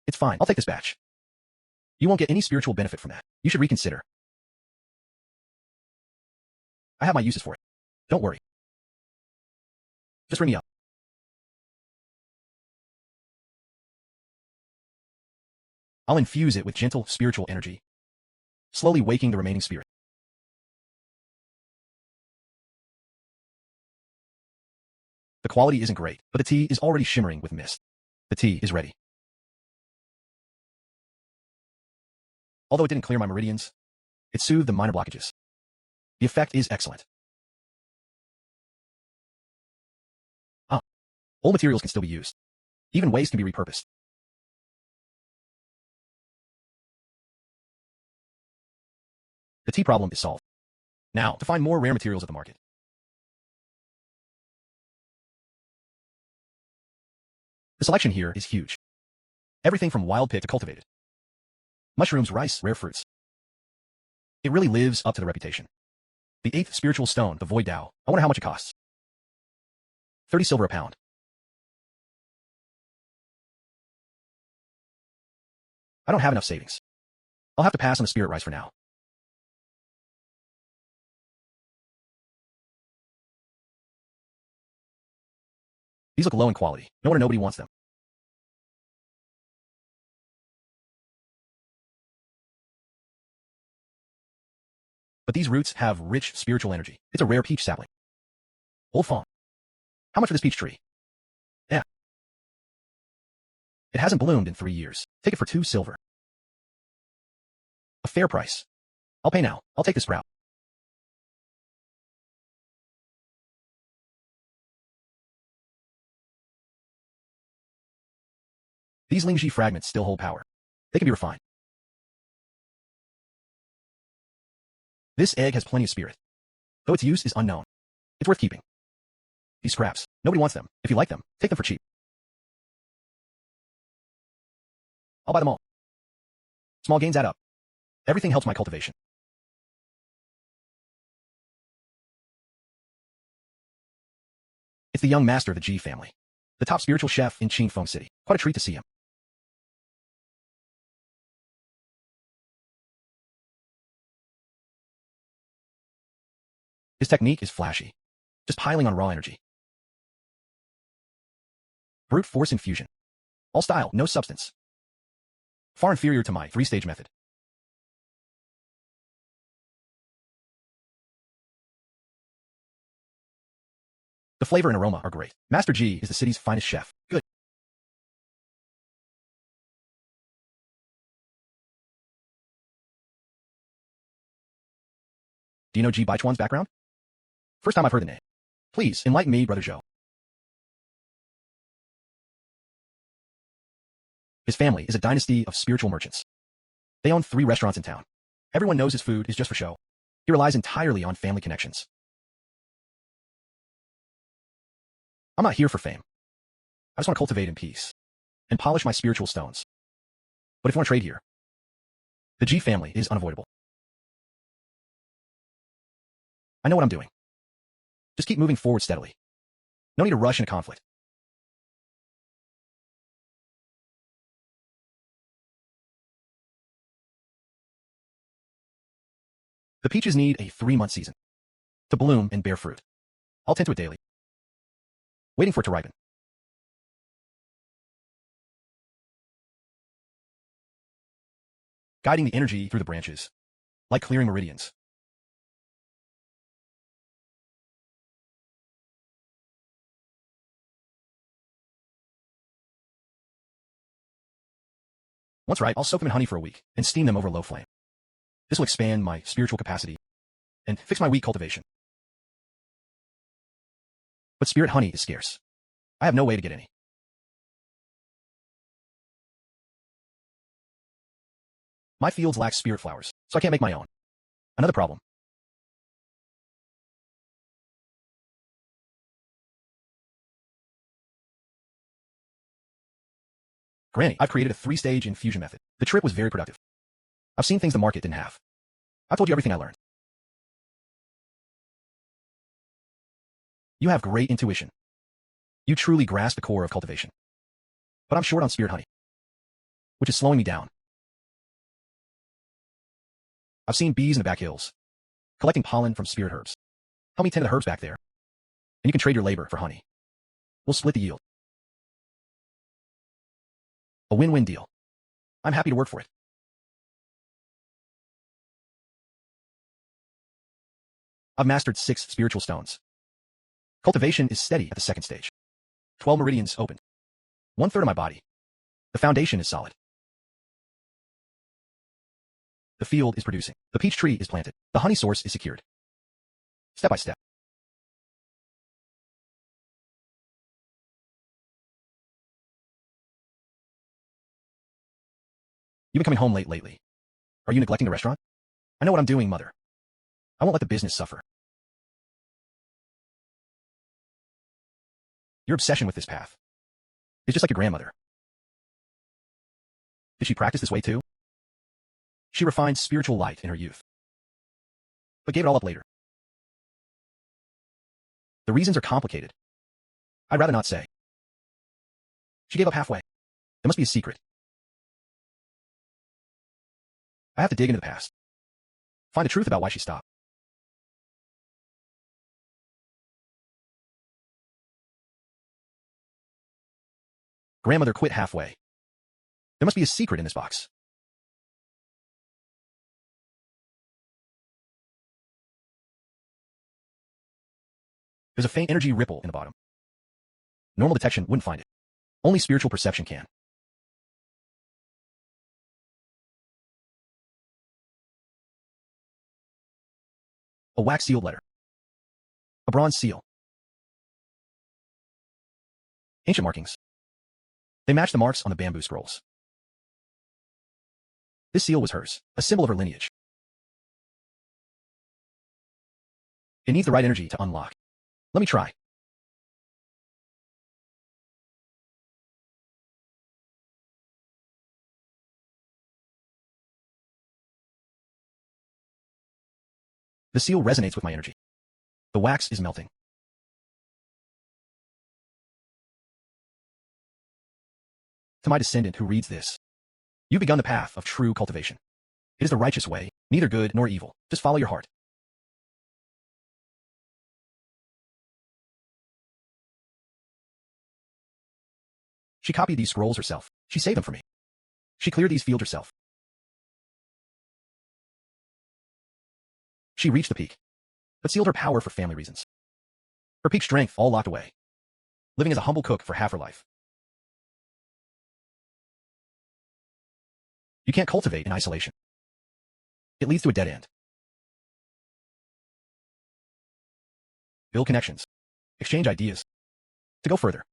It's fine. I'll take this batch. You won't get any spiritual benefit from that. You should reconsider. I have my uses for it. Don't worry. Just ring me up. I'll infuse it with gentle spiritual energy, slowly waking the remaining spirit. The quality isn't great, but the tea is already shimmering with mist. The tea is ready. Although it didn't clear my meridians, it soothed the minor blockages. The effect is excellent. Old materials can still be used. Even waste can be repurposed. The tea problem is solved. Now, to find more rare materials at the market. The selection here is huge. Everything from wild pick to cultivated. Mushrooms, rice, rare fruits. It really lives up to the reputation. The 8th spiritual stone, the void Dao. I wonder how much it costs. 30 silver a pound. I don't have enough savings. I'll have to pass on the spirit rice for now. These look low in quality. No wonder nobody wants them. But these roots have rich spiritual energy. It's a rare peach sapling. Old Fong. How much for this peach tree? Yeah. It hasn't bloomed in 3 years. Take it for 2 silver. A fair price. I'll pay now. I'll take this sprout. These Lingji fragments still hold power. They can be refined. This egg has plenty of spirit, though its use is unknown. It's worth keeping. These scraps, nobody wants them. If you like them, take them for cheap. I'll buy them all. Small gains add up. Everything helps my cultivation. It's the young master of the G family, the top spiritual chef in Qingfeng City. Quite a treat to see him. His technique is flashy, just piling on raw energy. Brute force infusion. All style, no substance. Far inferior to my 3-stage method. The flavor and aroma are great. Master G is the city's finest chef. Good. Do you know Ji Baichuan's background? First time I've heard the name. Please, enlighten me, Brother Zhou. His family is a dynasty of spiritual merchants. They own 3 restaurants in town. Everyone knows his food is just for show. He relies entirely on family connections. I'm not here for fame. I just want to cultivate in peace and polish my spiritual stones. But if you want to trade here, the G family is unavoidable. I know what I'm doing. Just keep moving forward steadily. No need to rush into conflict. The peaches need a 3-month season to bloom and bear fruit. I'll tend to it daily, waiting for it to ripen. Guiding the energy through the branches, like clearing meridians. Once ripe, I'll soak them in honey for a week and steam them over a low flame. This will expand my spiritual capacity and fix my wheat cultivation. But spirit honey is scarce. I have no way to get any. My fields lack spirit flowers, so I can't make my own. Another problem. Granny, I've created a 3-stage infusion method. The trip was very productive. I've seen things the market didn't have. I've told you everything I learned. You have great intuition. You truly grasp the core of cultivation. But I'm short on spirit honey, which is slowing me down. I've seen bees in the back hills, collecting pollen from spirit herbs. Help me tend the herbs back there, and you can trade your labor for honey. We'll split the yield. A win-win deal. I'm happy to work for it. I've mastered 6 spiritual stones. Cultivation is steady at the 2nd stage. 12 meridians opened. 1/3 of my body. The foundation is solid. The field is producing. The peach tree is planted. The honey source is secured. Step by step. You've been coming home late lately. Are you neglecting the restaurant? I know what I'm doing, Mother. I won't let the business suffer. Your obsession with this path is just like your grandmother. Did she practice this way too? She refined spiritual light in her youth, but gave it all up later. The reasons are complicated. I'd rather not say. She gave up halfway. There must be a secret. I have to dig into the past. Find the truth about why she stopped. Grandmother quit halfway. There must be a secret in this box. There's a faint energy ripple in the bottom. Normal detection wouldn't find it. Only spiritual perception can. A wax sealed letter. A bronze seal. Ancient markings. They match the marks on the bamboo scrolls. This seal was hers, a symbol of her lineage. It needs the right energy to unlock. Let me try. The seal resonates with my energy. The wax is melting. To my descendant who reads this, you've begun the path of true cultivation. It is the righteous way, neither good nor evil. Just follow your heart. She copied these scrolls herself. She saved them for me. She cleared these fields herself. She reached the peak, but sealed her power for family reasons. Her peak strength all locked away, living as a humble cook for half her life. You can't cultivate in isolation. It leads to a dead end. Build connections. Exchange ideas. To go further.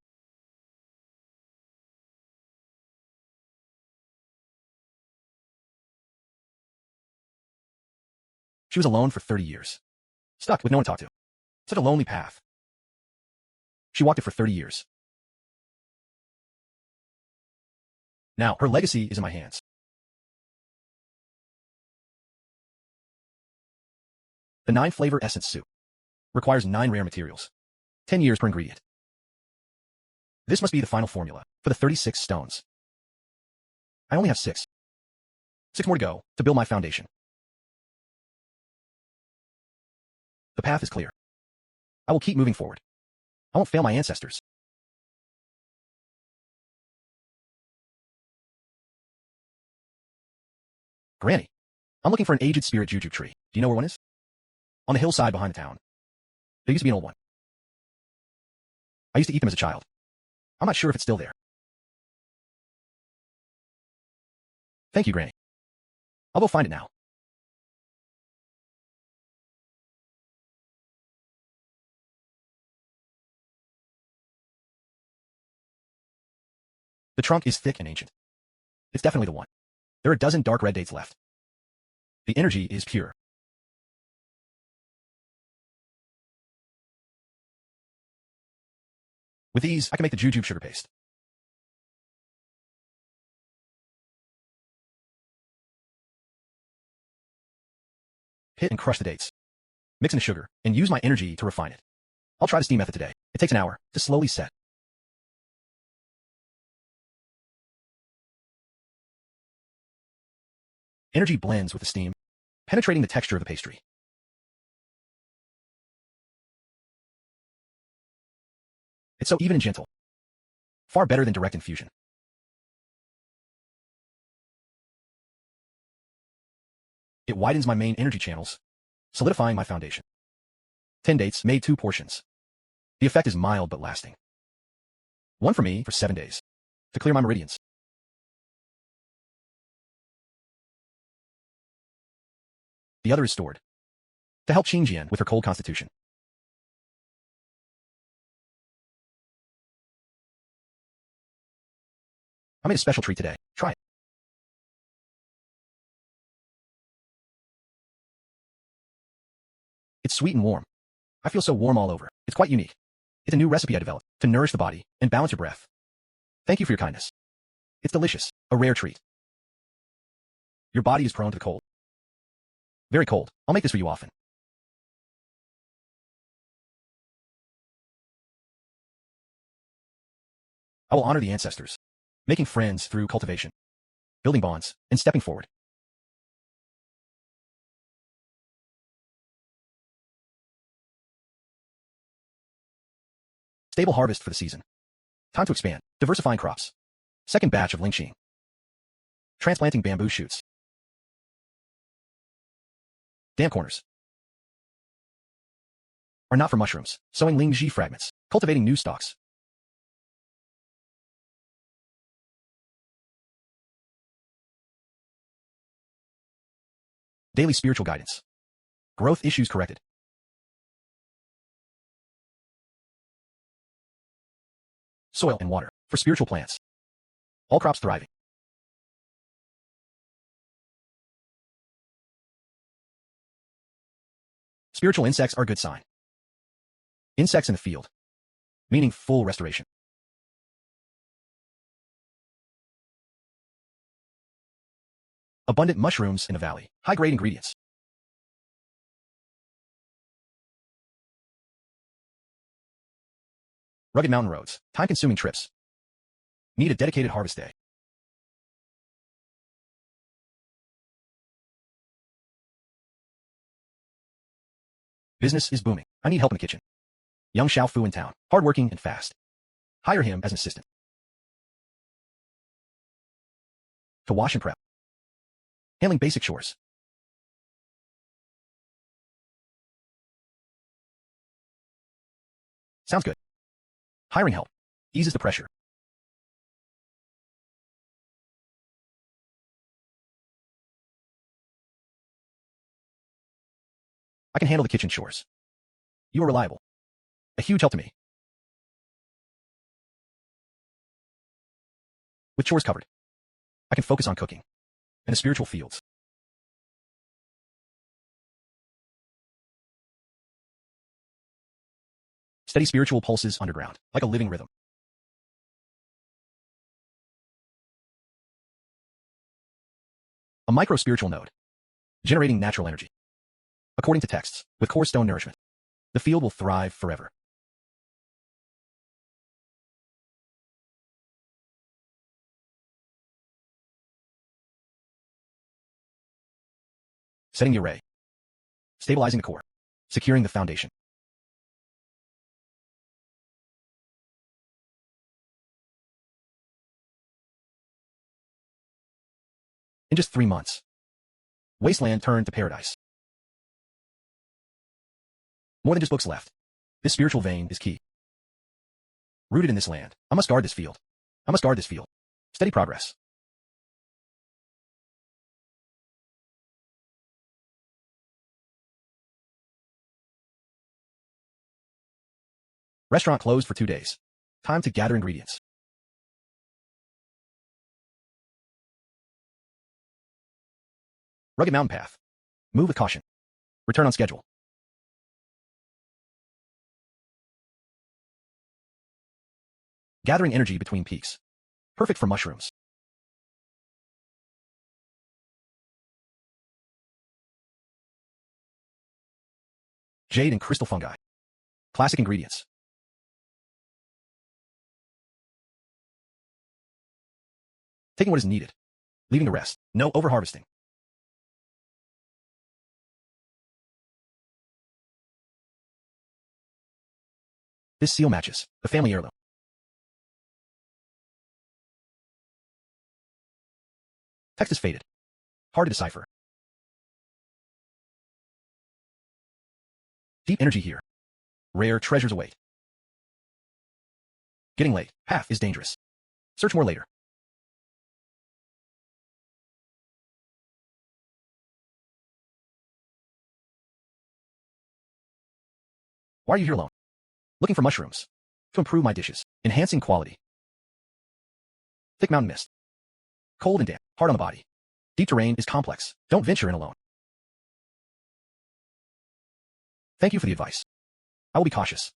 She was alone for 30 years. Stuck with no one to talk to. Such a lonely path. She walked it for 30 years. Now, her legacy is in my hands. The 9-flavor essence soup requires 9 rare materials, 10 years per ingredient. This must be the final formula for the 36 stones. I only have 6. 6 more to go to build my foundation. The path is clear. I will keep moving forward. I won't fail my ancestors. Granny, I'm looking for an aged spirit jujube tree. Do you know where one is? On the hillside behind the town. There used to be an old one. I used to eat them as a child. I'm not sure if it's still there. Thank you, Granny. I'll go find it now. The trunk is thick and ancient. It's definitely the one. There are a dozen dark red dates left. The energy is pure. With these, I can make the jujube sugar paste. Pit and crush the dates. Mix in the sugar, and use my energy to refine it. I'll try the steam method today. It takes an hour to slowly set. Energy blends with the steam, penetrating the texture of the pastry. It's so even and gentle. Far better than direct infusion. It widens my main energy channels, solidifying my foundation. 10 dates made 2 portions. The effect is mild but lasting. One for me for 7 days, to clear my meridians. The other is stored, to help Tshingjian with her cold constitution. I made a special treat today. Try it. It's sweet and warm. I feel so warm all over. It's quite unique. It's a new recipe I developed to nourish the body and balance your breath. Thank you for your kindness. It's delicious, a rare treat. Your body is prone to the cold. Very cold. I'll make this for you often. I will honor the ancestors, making friends through cultivation, building bonds, and stepping forward. Stable harvest for the season. Time to expand, diversifying crops. Second batch of lingxing. Transplanting bamboo shoots. Dam corners are not for mushrooms. Sowing lingxi fragments. Cultivating new stalks. Daily spiritual guidance. Growth issues corrected. Soil and water for spiritual plants. All crops thriving. Spiritual insects are a good sign. Insects in the field, meaning full restoration. Abundant mushrooms in the valley, high-grade ingredients. Rugged mountain roads, time-consuming trips. Need a dedicated harvest day. Business is booming. I need help in the kitchen. Young Xiao Fu in town, hardworking and fast. Hire him as an assistant. To wash and prep. Handling basic chores. Sounds good. Hiring help eases the pressure. I can handle the kitchen chores. You are reliable. A huge help to me. With chores covered, I can focus on cooking and the spiritual fields. Steady spiritual pulses underground, like a living rhythm. A micro-spiritual node, generating natural energy. According to texts, with core stone nourishment, the field will thrive forever. Setting the array. Stabilizing the core. Securing the foundation. In just 3 months, wasteland turned to paradise. More than just books left. This spiritual vein is key. Rooted in this land, I must guard this field. I must guard this field. Steady progress. Restaurant closed for 2 days. Time to gather ingredients. Rugged mountain path. Move with caution. Return on schedule. Gathering energy between peaks. Perfect for mushrooms. Jade and crystal fungi. Classic ingredients. Taking what is needed. Leaving the rest. No overharvesting. This seal matches the family heirloom. Text is faded. Hard to decipher. Deep energy here. Rare treasures await. Getting late. Path is dangerous. Search more later. Why are you here alone? Looking for mushrooms. To improve my dishes. Enhancing quality. Thick mountain mist. Cold and damp. Hard on the body. Deep terrain is complex. Don't venture in alone. Thank you for the advice. I will be cautious.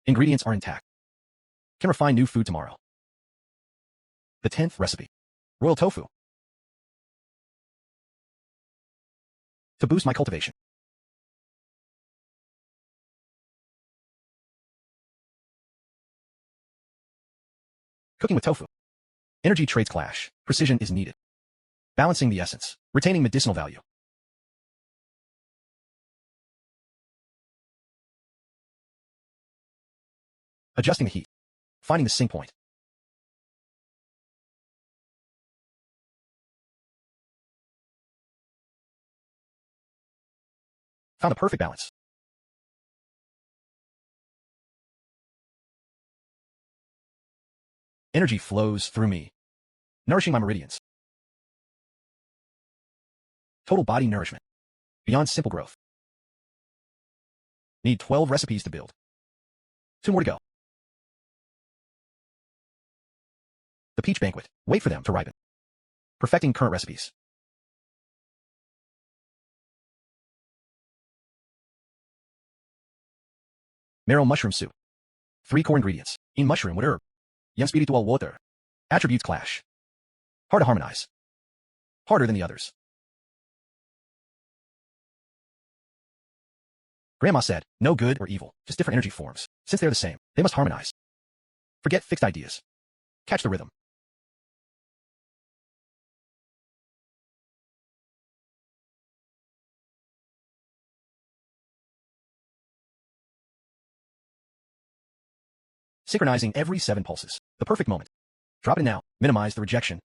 Ingredients are intact. Can refine new food tomorrow. The 10th recipe. Royal tofu. To boost my cultivation. Cooking with tofu. Energy traits clash. Precision is needed. Balancing the essence. Retaining medicinal value. Adjusting the heat. Finding the sync point. Found the perfect balance. Energy flows through me, nourishing my meridians. Total body nourishment. Beyond simple growth. Need 12 recipes to build. 2 more to go. The peach banquet. Wait for them to ripen. Perfecting current recipes. Marrow mushroom soup. 3 core ingredients. In mushroom with herb. Yang spiritual water. Attributes clash. Hard to harmonize. Harder than the others. Grandma said, no good or evil, just different energy forms. Since they're the same, they must harmonize. Forget fixed ideas. Catch the rhythm. Synchronizing every 7 pulses. The perfect moment. Drop it in now. Minimize the rejection.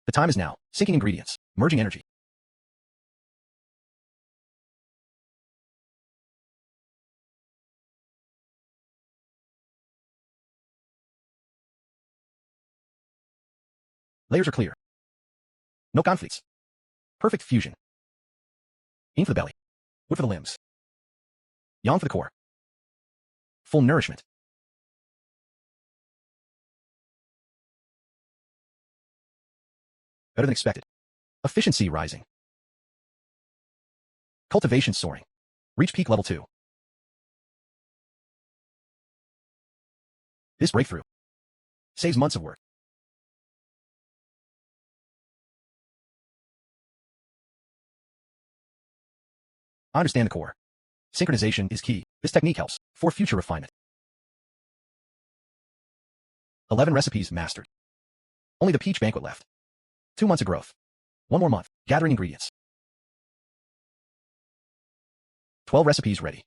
The time is now. Syncing ingredients. Merging energy. Layers are clear. No conflicts. Perfect fusion. Yin for the belly. Wood for the limbs. Yang for the core. Full nourishment. Better than expected. Efficiency rising. Cultivation soaring. Reach peak level 2. This breakthrough saves months of work. I understand the core. Synchronization is key. This technique helps for future refinement. 11 recipes mastered. Only the peach banquet left. 2 months of growth. 1 more month. Gathering ingredients. 12 recipes ready.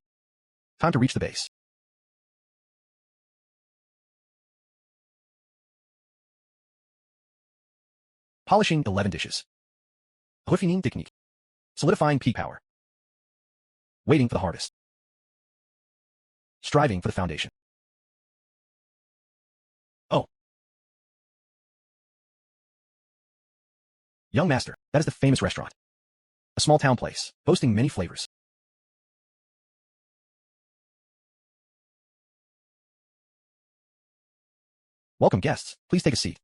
Time to reach the base. Polishing 11 dishes. Refining technique. Solidifying peak power. Waiting for the harvest. Striving for the foundation. Oh. Young Master, that is the famous restaurant. A small town place, boasting many flavors. Welcome guests, please take a seat.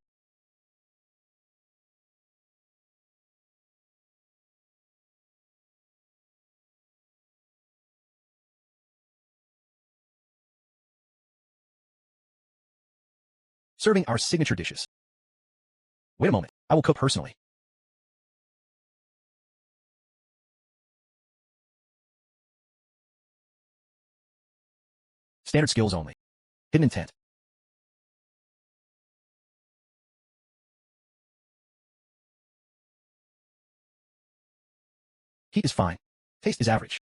Serving our signature dishes. Wait a moment, I will cook personally. Standard skills only. Hidden intent. Heat is fine. Taste is average.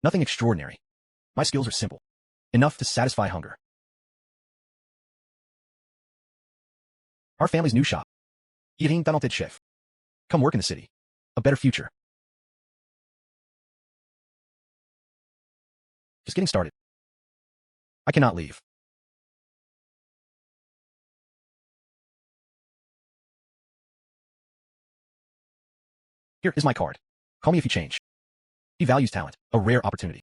Nothing extraordinary. My skills are simple. Enough to satisfy hunger. Our family's new shop. Eating talented chef. Come work in the city. A better future. Just getting started. I cannot leave. Here is my card. Call me if you change. He values talent, a rare opportunity.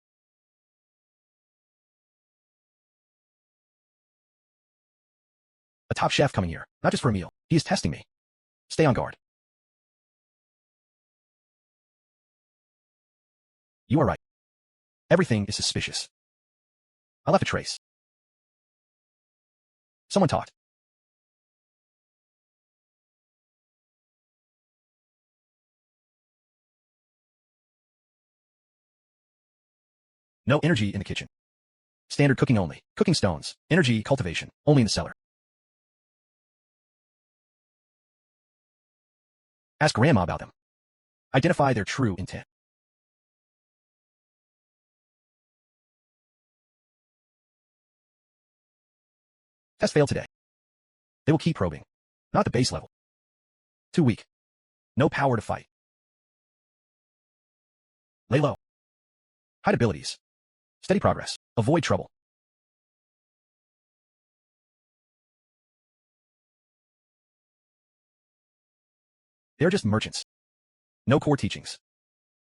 A top chef coming here, not just for a meal. He is testing me. Stay on guard. You are right. Everything is suspicious. I left a trace. Someone talked. No energy in the kitchen. Standard cooking only. Cooking stones. Energy cultivation. Only in the cellar. Ask Grandma about them. Identify their true intent. Test failed today. They will keep probing. Not the base level. Too weak. No power to fight. Lay low. Hide abilities. Steady progress. Avoid trouble. They're just merchants. No core teachings.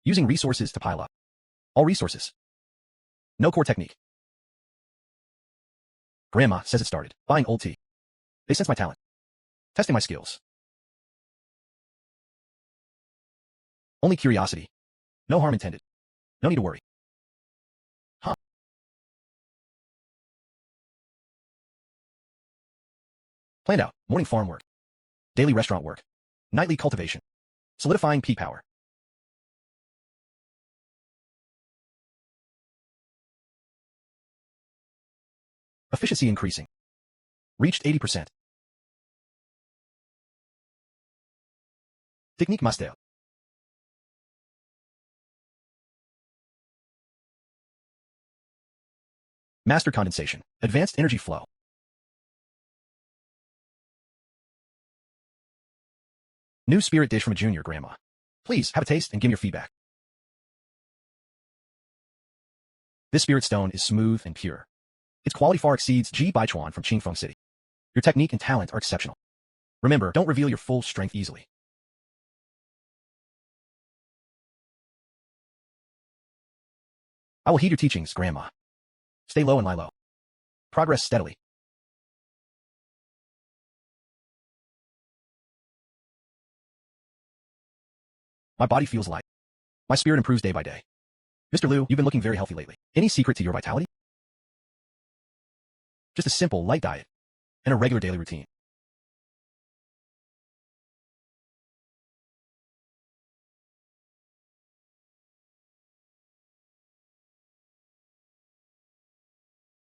Using resources to pile up. All resources. No core technique. Grandma says it started buying old tea. They sense my talent, testing my skills. Only curiosity. No harm intended. No need to worry. Huh. Planned out. Morning farm work. Daily restaurant work. Nightly cultivation. Solidifying peak power. Efficiency increasing. Reached 80%. Technique master. Master condensation. Advanced energy flow. New spirit dish from a junior, Grandma. Please have a taste and give me your feedback. This spirit stone is smooth and pure. Its quality far exceeds Ji Baichuan from Qingfeng City. Your technique and talent are exceptional. Remember, don't reveal your full strength easily. I will heed your teachings, Grandma. Stay low and lie low. Progress steadily. My body feels light. My spirit improves day by day. Mr. Liu, you've been looking very healthy lately. Any secret to your vitality? Just a simple, light diet and a regular daily routine.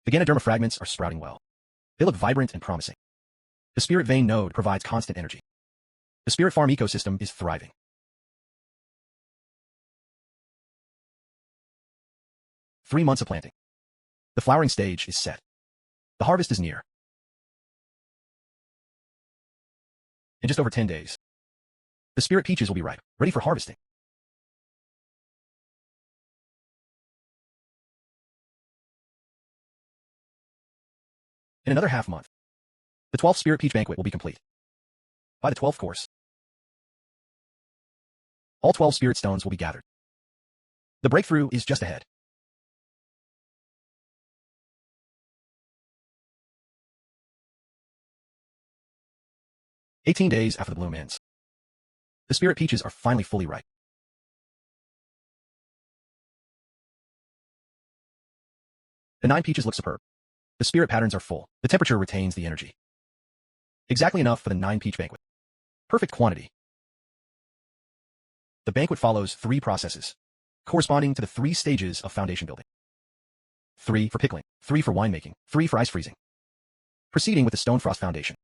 The Ganoderma fragments are sprouting well. They look vibrant and promising. The spirit vein node provides constant energy. The spirit farm ecosystem is thriving. 3 months of planting. The flowering stage is set. The harvest is near. In just over 10 days, the spirit peaches will be ripe, ready for harvesting. In another half month, the 12th spirit peach banquet will be complete. By the 12th course, all 12 spirit stones will be gathered. The breakthrough is just ahead. "18 days after the bloom ends, the spirit peaches are finally fully ripe. The 9 peaches look superb. The spirit patterns are full. The temperature retains the energy. Exactly enough for the 9 peach banquet. Perfect quantity. The banquet follows 3 processes, corresponding to the 3 stages of foundation building. 3 for pickling, 3 for winemaking, 3 for ice freezing. Proceeding with the stone frost foundation.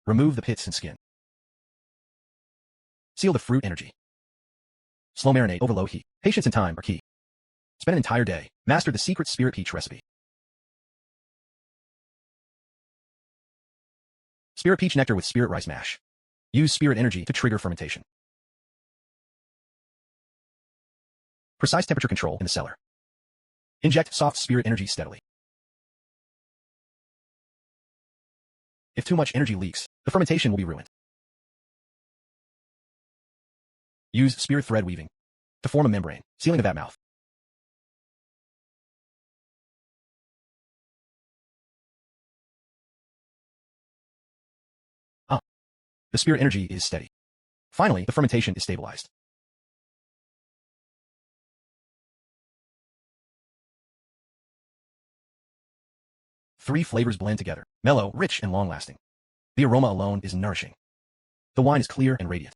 Remove the pits and skin. Seal the fruit energy. Slow marinate over low heat. Patience and time are key. Spend an entire day. Master the secret spirit peach recipe. Spirit peach nectar with spirit rice mash. Use spirit energy to trigger fermentation. Precise temperature control in the cellar. Inject soft spirit energy steadily. If too much energy leaks, the fermentation will be ruined. Use spirit thread weaving to form a membrane, sealing the vat mouth. The spirit energy is steady. Finally, the fermentation is stabilized. Three flavors blend together, mellow, rich, and long-lasting. The aroma alone is nourishing. The wine is clear and radiant.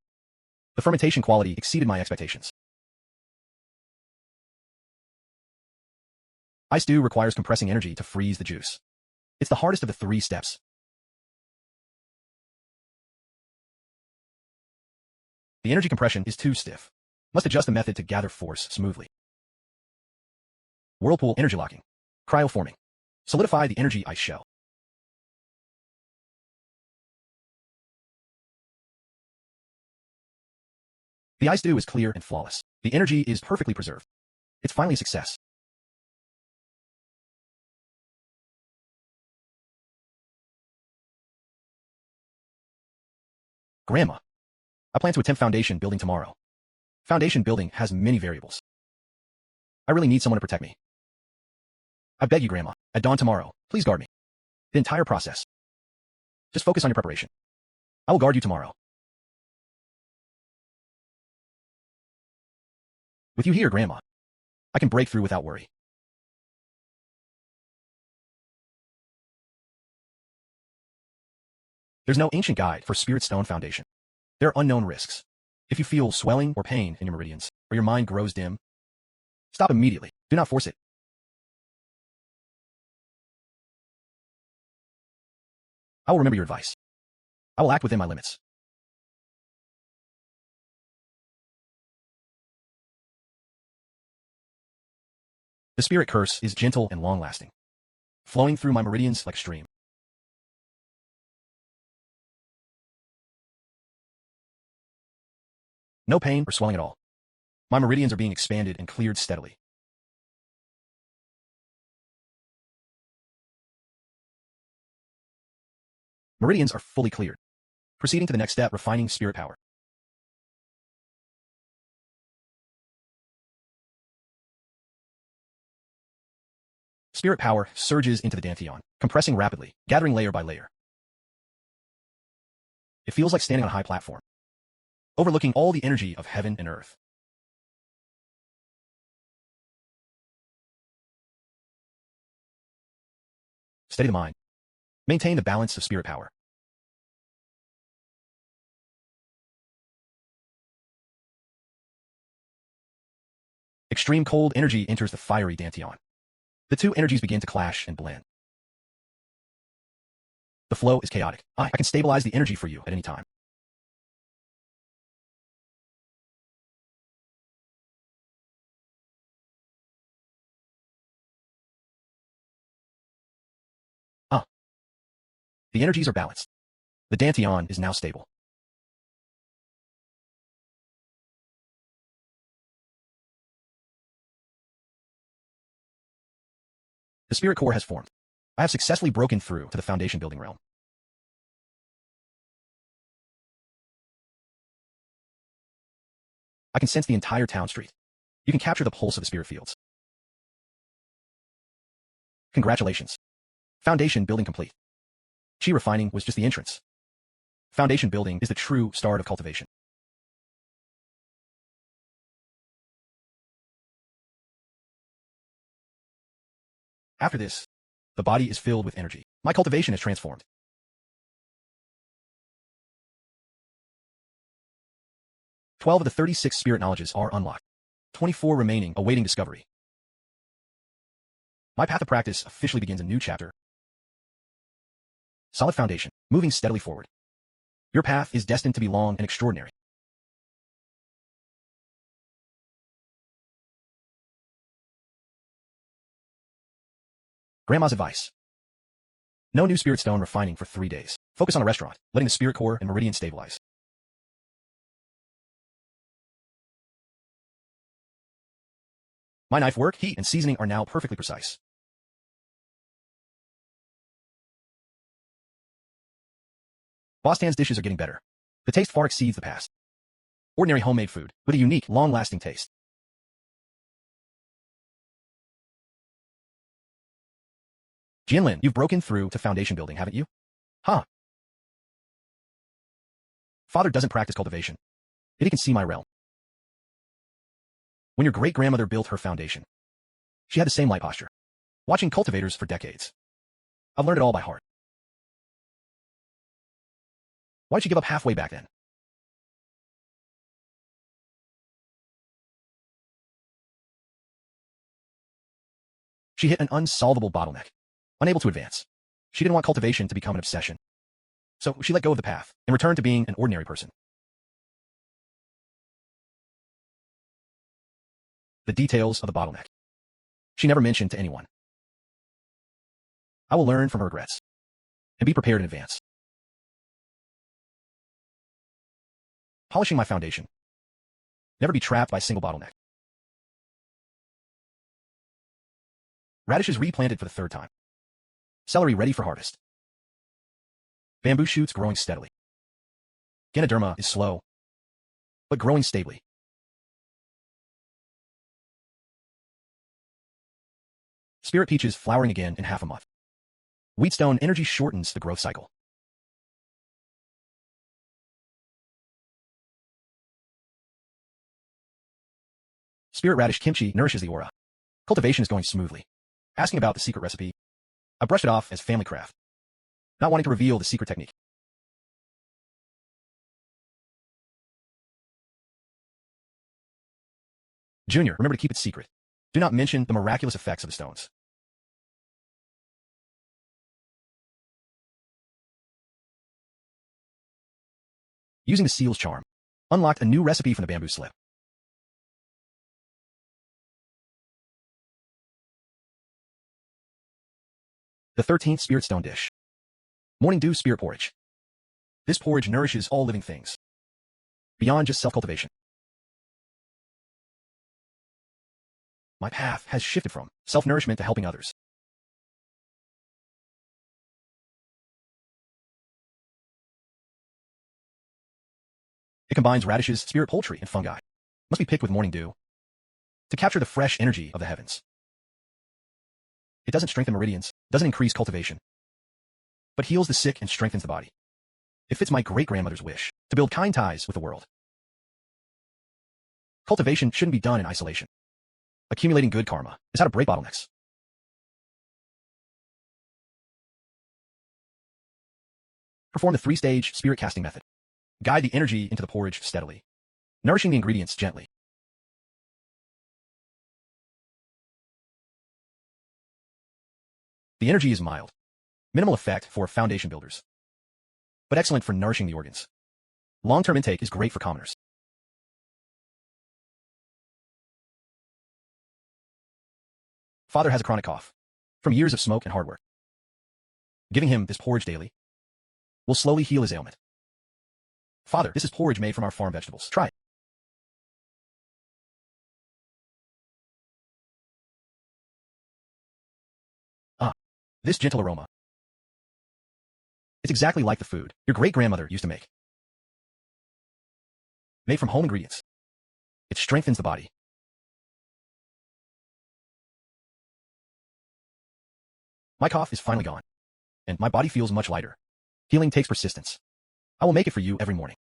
The fermentation quality exceeded my expectations. Ice stew requires compressing energy to freeze the juice. It's the hardest of the 3 steps. The energy compression is too stiff. Must adjust the method to gather force smoothly. Whirlpool energy locking. Cryoforming. Solidify the energy ice shell. The ice dew is clear and flawless. The energy is perfectly preserved. It's finally a success. Grandma, I plan to attempt foundation building tomorrow. Foundation building has many variables. I really need someone to protect me. I beg you, Grandma, at dawn tomorrow, please guard me. The entire process. Just focus on your preparation. I will guard you tomorrow. With you here, Grandma, I can break through without worry. There's no ancient guide for spirit stone foundation. There are unknown risks. If you feel swelling or pain in your meridians, or your mind grows dim, stop immediately. Do not force it. I will remember your advice. I will act within my limits. The spirit curse is gentle and long-lasting, flowing through my meridians like a stream. No pain or swelling at all. My meridians are being expanded and cleared steadily. Meridians are fully cleared. Proceeding to the next step, refining spirit power. Spirit power surges into the dantian, compressing rapidly, gathering layer by layer. It feels like standing on a high platform, overlooking all the energy of heaven and earth. Steady the mind. Maintain the balance of spirit power. Extreme cold energy enters the fiery dantian. The two energies begin to clash and blend. The flow is chaotic. I can stabilize the energy for you at any time. The energies are balanced. The dantian is now stable. The spirit core has formed. I have successfully broken through to the foundation building realm. I can sense the entire town street. You can capture the pulse of the spirit fields. Congratulations. Foundation building complete. Chi refining was just the entrance. Foundation building is the true start of cultivation. After this, the body is filled with energy. My cultivation is transformed. Twelve of the 36 spirit knowledges are unlocked. 24 remaining, awaiting discovery. My path of practice officially begins a new chapter. Solid foundation, moving steadily forward. Your path is destined to be long and extraordinary. Grandma's advice. No new spirit stone refining for 3 days. Focus on a restaurant, letting the spirit core and meridian stabilize. My knife work, heat, and seasoning are now perfectly precise. Boss Tan's dishes are getting better. The taste far exceeds the past. Ordinary homemade food, with a unique, long-lasting taste. Jianlin, you've broken through to foundation building, haven't you? Huh. Father doesn't practice cultivation, yet he can see my realm. When your great-grandmother built her foundation, she had the same light posture, watching cultivators for decades. I've learned it all by heart. Why did she give up halfway back then? She hit an unsolvable bottleneck, unable to advance. She didn't want cultivation to become an obsession. So she let go of the path and returned to being an ordinary person. The details of the bottleneck. She never mentioned to anyone. I will learn from her regrets and be prepared in advance. Polishing my foundation. Never be trapped by a single bottleneck. Radishes replanted for the 3rd time. Celery ready for harvest. Bamboo shoots growing steadily. Ganoderma is slow, but growing stably. Spirit peaches flowering again in half a month. Wheatstone energy shortens the growth cycle. Spirit radish kimchi nourishes the aura. Cultivation is going smoothly. Asking about the secret recipe, I brushed it off as family craft, not wanting to reveal the secret technique. Junior, remember to keep it secret. Do not mention the miraculous effects of the stones. Using the seal's charm, unlocked a new recipe from the bamboo slip. The 13th spirit stone dish. Morning dew spirit porridge. This porridge nourishes all living things, beyond just self-cultivation. My path has shifted from self-nourishment to helping others. It combines radishes, spirit poultry, and fungi. Must be picked with morning dew to capture the fresh energy of the heavens. It doesn't strengthen meridians, doesn't increase cultivation, but heals the sick and strengthens the body. It fits my great-grandmother's wish to build kind ties with the world. Cultivation shouldn't be done in isolation. Accumulating good karma is how to break bottlenecks. Perform the 3-stage spirit casting method. Guide the energy into the porridge steadily, nourishing the ingredients gently. The energy is mild, minimal effect for foundation builders, but excellent for nourishing the organs. Long-term intake is great for commoners. Father has a chronic cough from years of smoke and hard work. Giving him this porridge daily will slowly heal his ailment. Father, this is porridge made from our farm vegetables. Try it. Ah, this gentle aroma. It's exactly like the food your great-grandmother used to make. Made from home ingredients. It strengthens the body. My cough is finally gone, and my body feels much lighter. Healing takes persistence. I will make it for you every morning.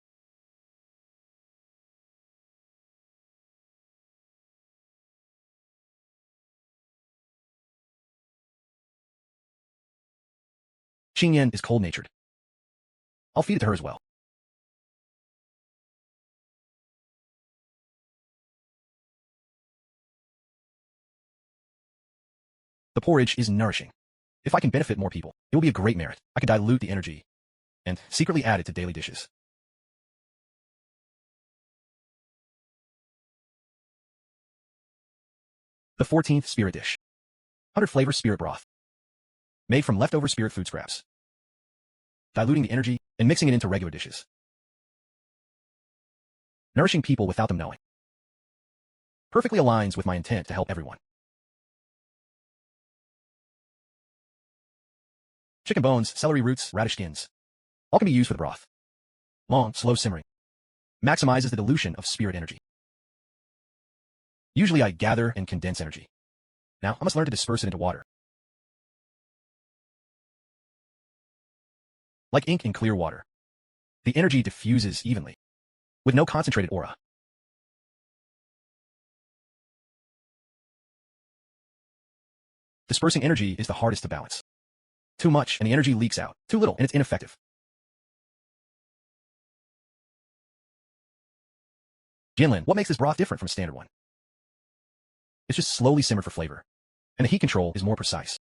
Xingyan is cold-natured. I'll feed it to her as well. The porridge is nourishing. If I can benefit more people, it will be a great merit. I could dilute the energy and secretly add it to daily dishes. The 14th spirit dish. 100-flavor spirit broth. Made from leftover spirit food scraps. Diluting the energy and mixing it into regular dishes. Nourishing people without them knowing. Perfectly aligns with my intent to help everyone. Chicken bones, celery roots, radish skins. All can be used for the broth. Long, slow simmering. Maximizes the dilution of spirit energy. Usually I gather and condense energy. Now I must learn to disperse it into water. Like ink in clear water, the energy diffuses evenly, with no concentrated aura. Dispersing energy is the hardest to balance. Too much and the energy leaks out. Too little and it's ineffective. Jin-Lin, what makes this broth different from a standard one? It's just slowly simmered for flavor, and the heat control is more precise.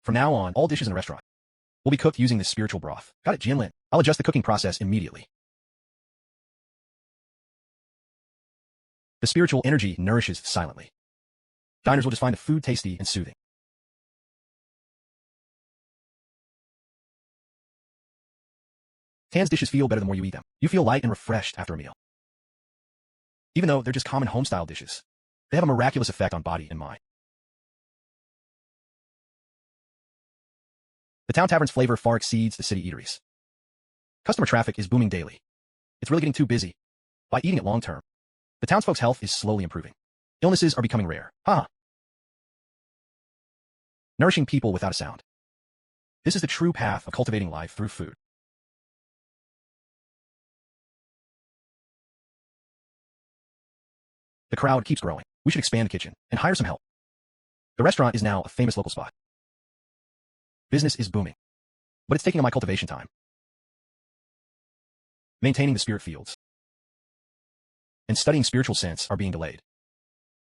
From now on, all dishes in a restaurant will be cooked using this spiritual broth. Got it, Jin-Lin. I'll adjust the cooking process immediately. The spiritual energy nourishes silently. Diners will just find the food tasty and soothing. Tan's dishes feel better the more you eat them. You feel light and refreshed after a meal. Even though they're just common home-style dishes, they have a miraculous effect on body and mind. The town tavern's flavor far exceeds the city eateries. Customer traffic is booming daily. It's really getting too busy. By eating it long term, the townsfolk's health is slowly improving. Illnesses are becoming rare. Nourishing people without a sound. This is the true path of cultivating life through food. The crowd keeps growing. We should expand the kitchen and hire some help. The restaurant is now a famous local spot. Business is booming, but it's taking on my cultivation time. Maintaining the spirit fields and studying spiritual sense are being delayed.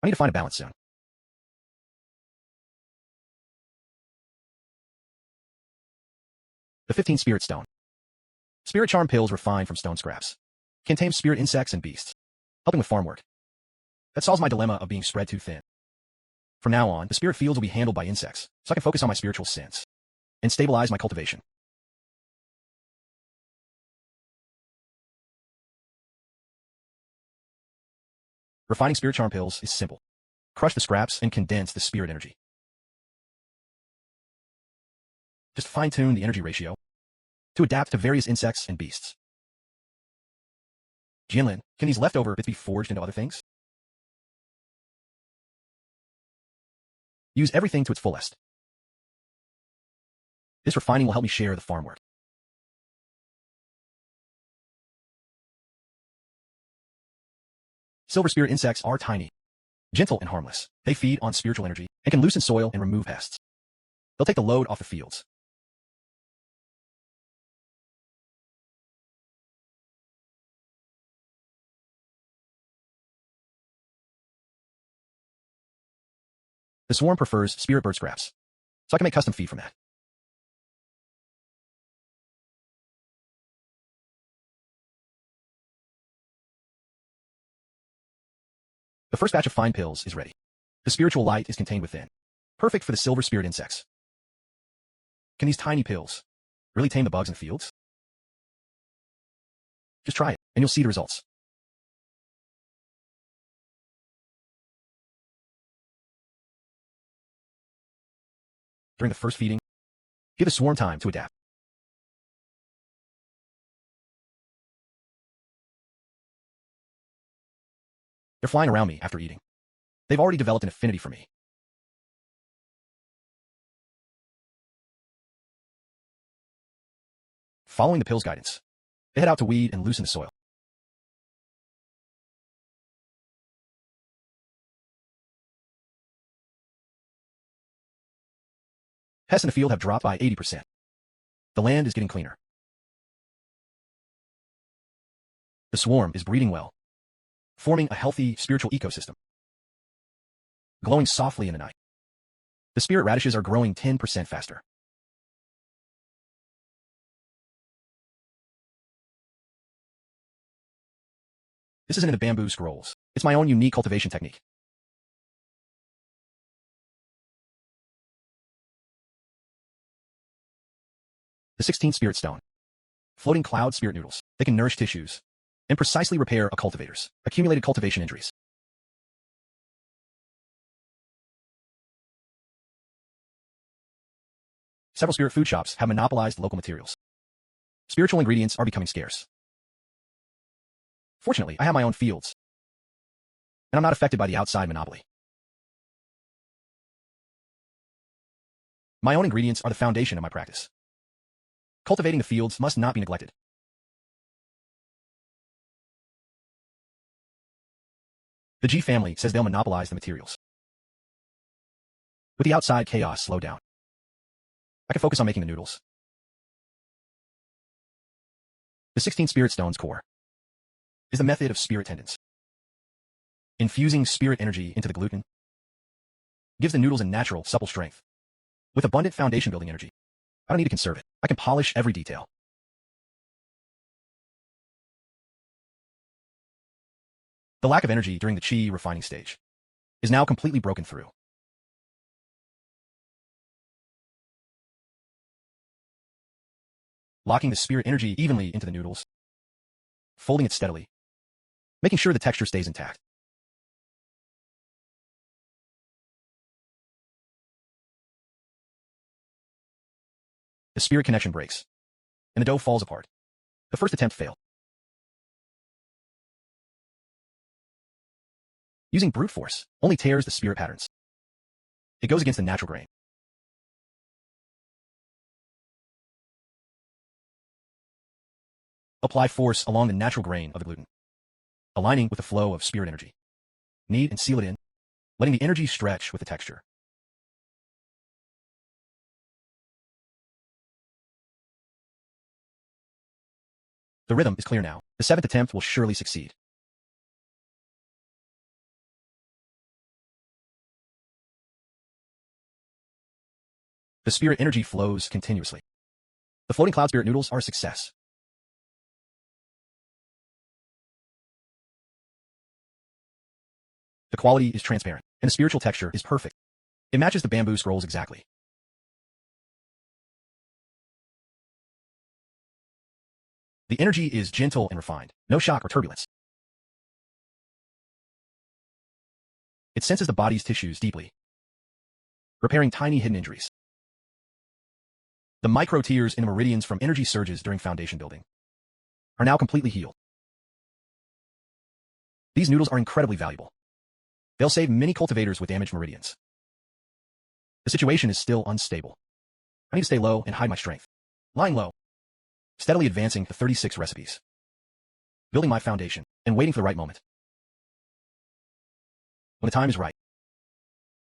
I need to find a balance soon. The 15 Spirit Stone. Spirit charm pills refined from stone scraps. Can tame spirit insects and beasts, helping with farm work. That solves my dilemma of being spread too thin. From now on, the spirit fields will be handled by insects, so I can focus on my spiritual sense and stabilize my cultivation. Refining spirit charm pills is simple. Crush the scraps and condense the spirit energy. Just fine-tune the energy ratio to adapt to various insects and beasts. Jin-Lin, can these leftover bits be forged into other things? Use everything to its fullest. This refining will help me share the farm work. Silver spirit insects are tiny, gentle, and harmless. They feed on spiritual energy and can loosen soil and remove pests. They'll take the load off the fields. The swarm prefers spirit bird scraps, so I can make custom feed from that. The first batch of fine pills is ready. The spiritual light is contained within, perfect for the silver spirit insects. Can these tiny pills really tame the bugs in the fields? Just try it, and you'll see the results. During the first feeding, give the swarm time to adapt. They're flying around me after eating. They've already developed an affinity for me. Following the pill's guidance, they head out to weed and loosen the soil. Pests in the field have dropped by 80%. The land is getting cleaner. The swarm is breeding well, forming a healthy spiritual ecosystem. Glowing softly in the night. The spirit radishes are growing 10% faster. This isn't in the bamboo scrolls. It's my own unique cultivation technique. The 16th Spirit Stone. Floating cloud spirit noodles. They can nourish tissues and precisely repair a cultivator's accumulated cultivation injuries. Several spirit food shops have monopolized local materials. Spiritual ingredients are becoming scarce. Fortunately, I have my own fields, and I'm not affected by the outside monopoly. My own ingredients are the foundation of my practice. Cultivating the fields must not be neglected. The G family says they'll monopolize the materials. With the outside chaos slowed down, I can focus on making the noodles. The 16 Spirit Stone's core is the method of spirit tendons. Infusing spirit energy into the gluten gives the noodles a natural, supple strength. With abundant foundation building energy, I don't need to conserve it. I can polish every detail. The lack of energy during the qi refining stage is now completely broken through. Locking the spirit energy evenly into the noodles, folding it steadily, making sure the texture stays intact. The spirit connection breaks, and the dough falls apart. The first attempt failed. Using brute force only tears the spirit patterns. It goes against the natural grain. Apply force along the natural grain of the gluten, aligning with the flow of spirit energy. Knead and seal it in, letting the energy stretch with the texture. The rhythm is clear now. The 7th attempt will surely succeed. The spirit energy flows continuously. The floating cloud spirit noodles are a success. The quality is transparent, and the spiritual texture is perfect. It matches the bamboo scrolls exactly. The energy is gentle and refined, no shock or turbulence. It senses the body's tissues deeply, repairing tiny hidden injuries. The micro tears in the meridians from energy surges during foundation building are now completely healed. These noodles are incredibly valuable. They'll save many cultivators with damaged meridians. The situation is still unstable. I need to stay low and hide my strength. Lying low, steadily advancing the 36 recipes, building my foundation, and waiting for the right moment. When the time is right,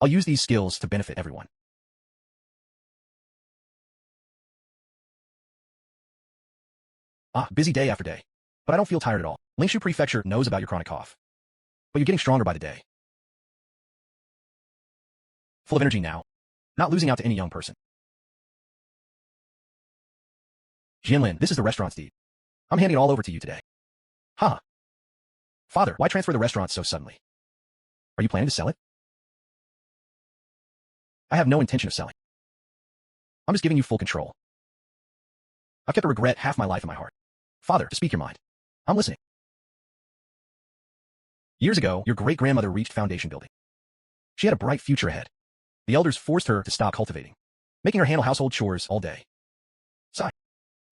I'll use these skills to benefit everyone. Busy day after day, but I don't feel tired at all. Lingshu Prefecture knows about your chronic cough, but you're getting stronger by the day. Full of energy now, not losing out to any young person. Jianlin, this is the restaurant's deed. I'm handing it all over to you today. Ha! Father, why transfer the restaurant so suddenly? Are you planning to sell it? I have no intention of selling. I'm just giving you full control. I've kept a regret half my life in my heart. Father, to speak your mind. I'm listening. Years ago, your great-grandmother reached foundation building. She had a bright future ahead. The elders forced her to stop cultivating, making her handle household chores all day. Sigh.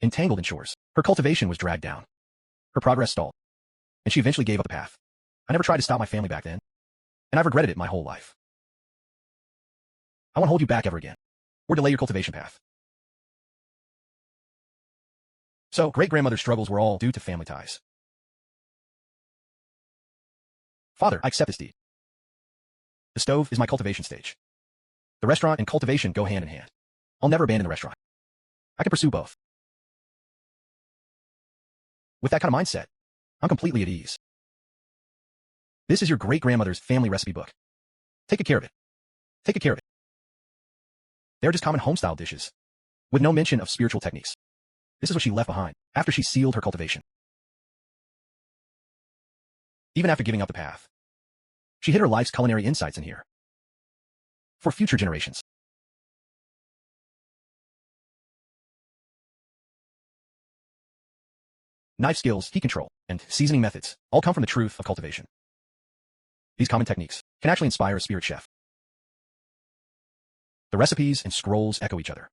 Entangled in chores, her cultivation was dragged down. Her progress stalled, and she eventually gave up the path. I never tried to stop my family back then, and I've regretted it my whole life. I won't hold you back ever again, or delay your cultivation path. So, great-grandmother's struggles were all due to family ties. Father, I accept this deed. The stove is my cultivation stage. The restaurant and cultivation go hand in hand. I'll never abandon the restaurant. I can pursue both. With that kind of mindset, I'm completely at ease. This is your great-grandmother's family recipe book. Take good care of it. Take good care of it. They're just common home-style dishes, with no mention of spiritual techniques. This is what she left behind after she sealed her cultivation. Even after giving up the path, she hid her life's culinary insights in here. For future generations. Knife skills, heat control, and seasoning methods all come from the truth of cultivation. These common techniques can actually inspire a spirit chef. The recipes and scrolls echo each other,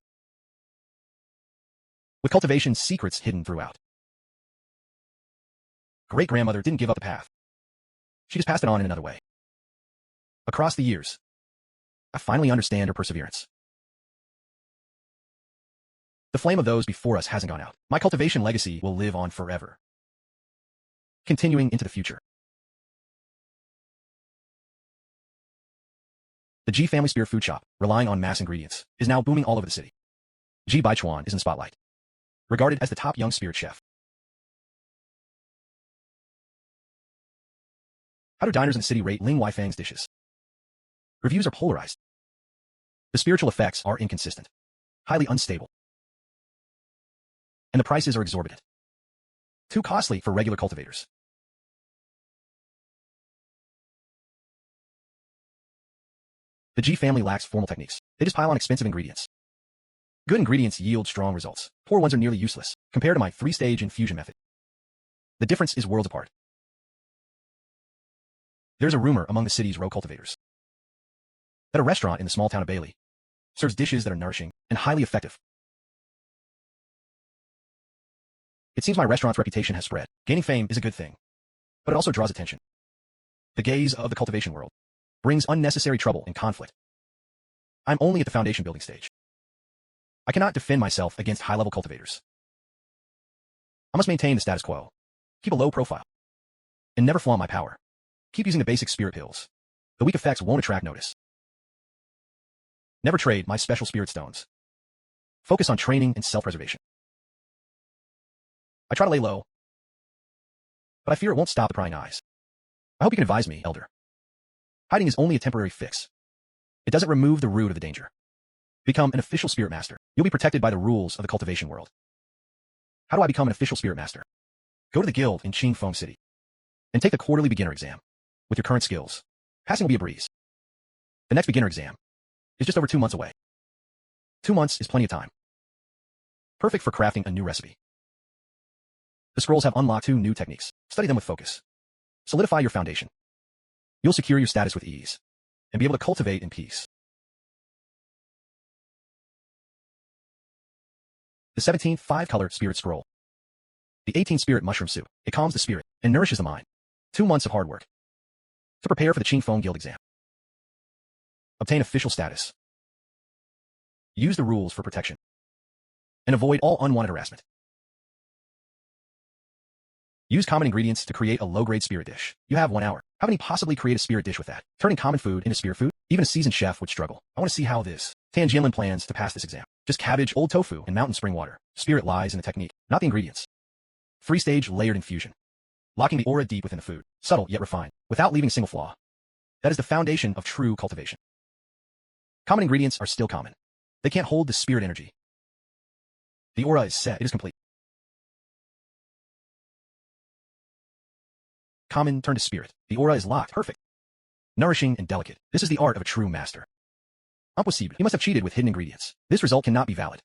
with cultivation's secrets hidden throughout. Great-grandmother didn't give up the path. She just passed it on in another way. Across the years, I finally understand her perseverance. The flame of those before us hasn't gone out. My cultivation legacy will live on forever, continuing into the future. The Ji family spirit food shop, relying on mass ingredients, is now booming all over the city. Ji Baichuan is in the spotlight, regarded as the top young spirit chef. How do diners in the city rate Ling Weifang's dishes? Reviews are polarized. The spiritual effects are inconsistent, highly unstable, and the prices are exorbitant. Too costly for regular cultivators. The Ji family lacks formal techniques. They just pile on expensive ingredients. Good ingredients yield strong results. Poor ones are nearly useless, compared to my 3-stage infusion method. The difference is worlds apart. There's a rumor among the city's row cultivators that a restaurant in the small town of Bailey serves dishes that are nourishing and highly effective. It seems my restaurant's reputation has spread. Gaining fame is a good thing, but it also draws attention. The gaze of the cultivation world brings unnecessary trouble and conflict. I'm only at the foundation building stage. I cannot defend myself against high-level cultivators. I must maintain the status quo, keep a low profile, and never flaunt my power. Keep using the basic spirit pills. The weak effects won't attract notice. Never trade my special spirit stones. Focus on training and self-preservation. I try to lay low, but I fear it won't stop the prying eyes. I hope you can advise me, Elder. Hiding is only a temporary fix. It doesn't remove the root of the danger. Become an official spirit master. You'll be protected by the rules of the cultivation world. How do I become an official spirit master? Go to the guild in Qingfeng City and take the quarterly beginner exam. With your current skills, passing will be a breeze. The next beginner exam is just over 2 months away. 2 months is plenty of time. Perfect for crafting a new recipe. The scrolls have unlocked 2 new techniques. Study them with focus. Solidify your foundation. You'll secure your status with ease and be able to cultivate in peace. The 17th 5-color spirit scroll. The 18th spirit mushroom soup. It calms the spirit and nourishes the mind. 2 months of hard work to prepare for the Qingfeng Guild exam. Obtain official status. Use the rules for protection and avoid all unwanted harassment. Use common ingredients to create a low-grade spirit dish. You have 1 hour. How can you possibly create a spirit dish with that? Turning common food into spirit food? Even a seasoned chef would struggle. I want to see how this. Jianlin plans to pass this exam. Just cabbage, old tofu, and mountain spring water. Spirit lies in the technique, not the ingredients. 3-stage layered infusion. Locking the aura deep within the food. Subtle yet refined, without leaving a single flaw. That is the foundation of true cultivation. Common ingredients are still common. They can't hold the spirit energy. The aura is set. It is complete. Common turn to spirit. The aura is locked. Perfect. Nourishing and delicate. This is the art of a true master. Impossible. He must have cheated with hidden ingredients. This result cannot be valid.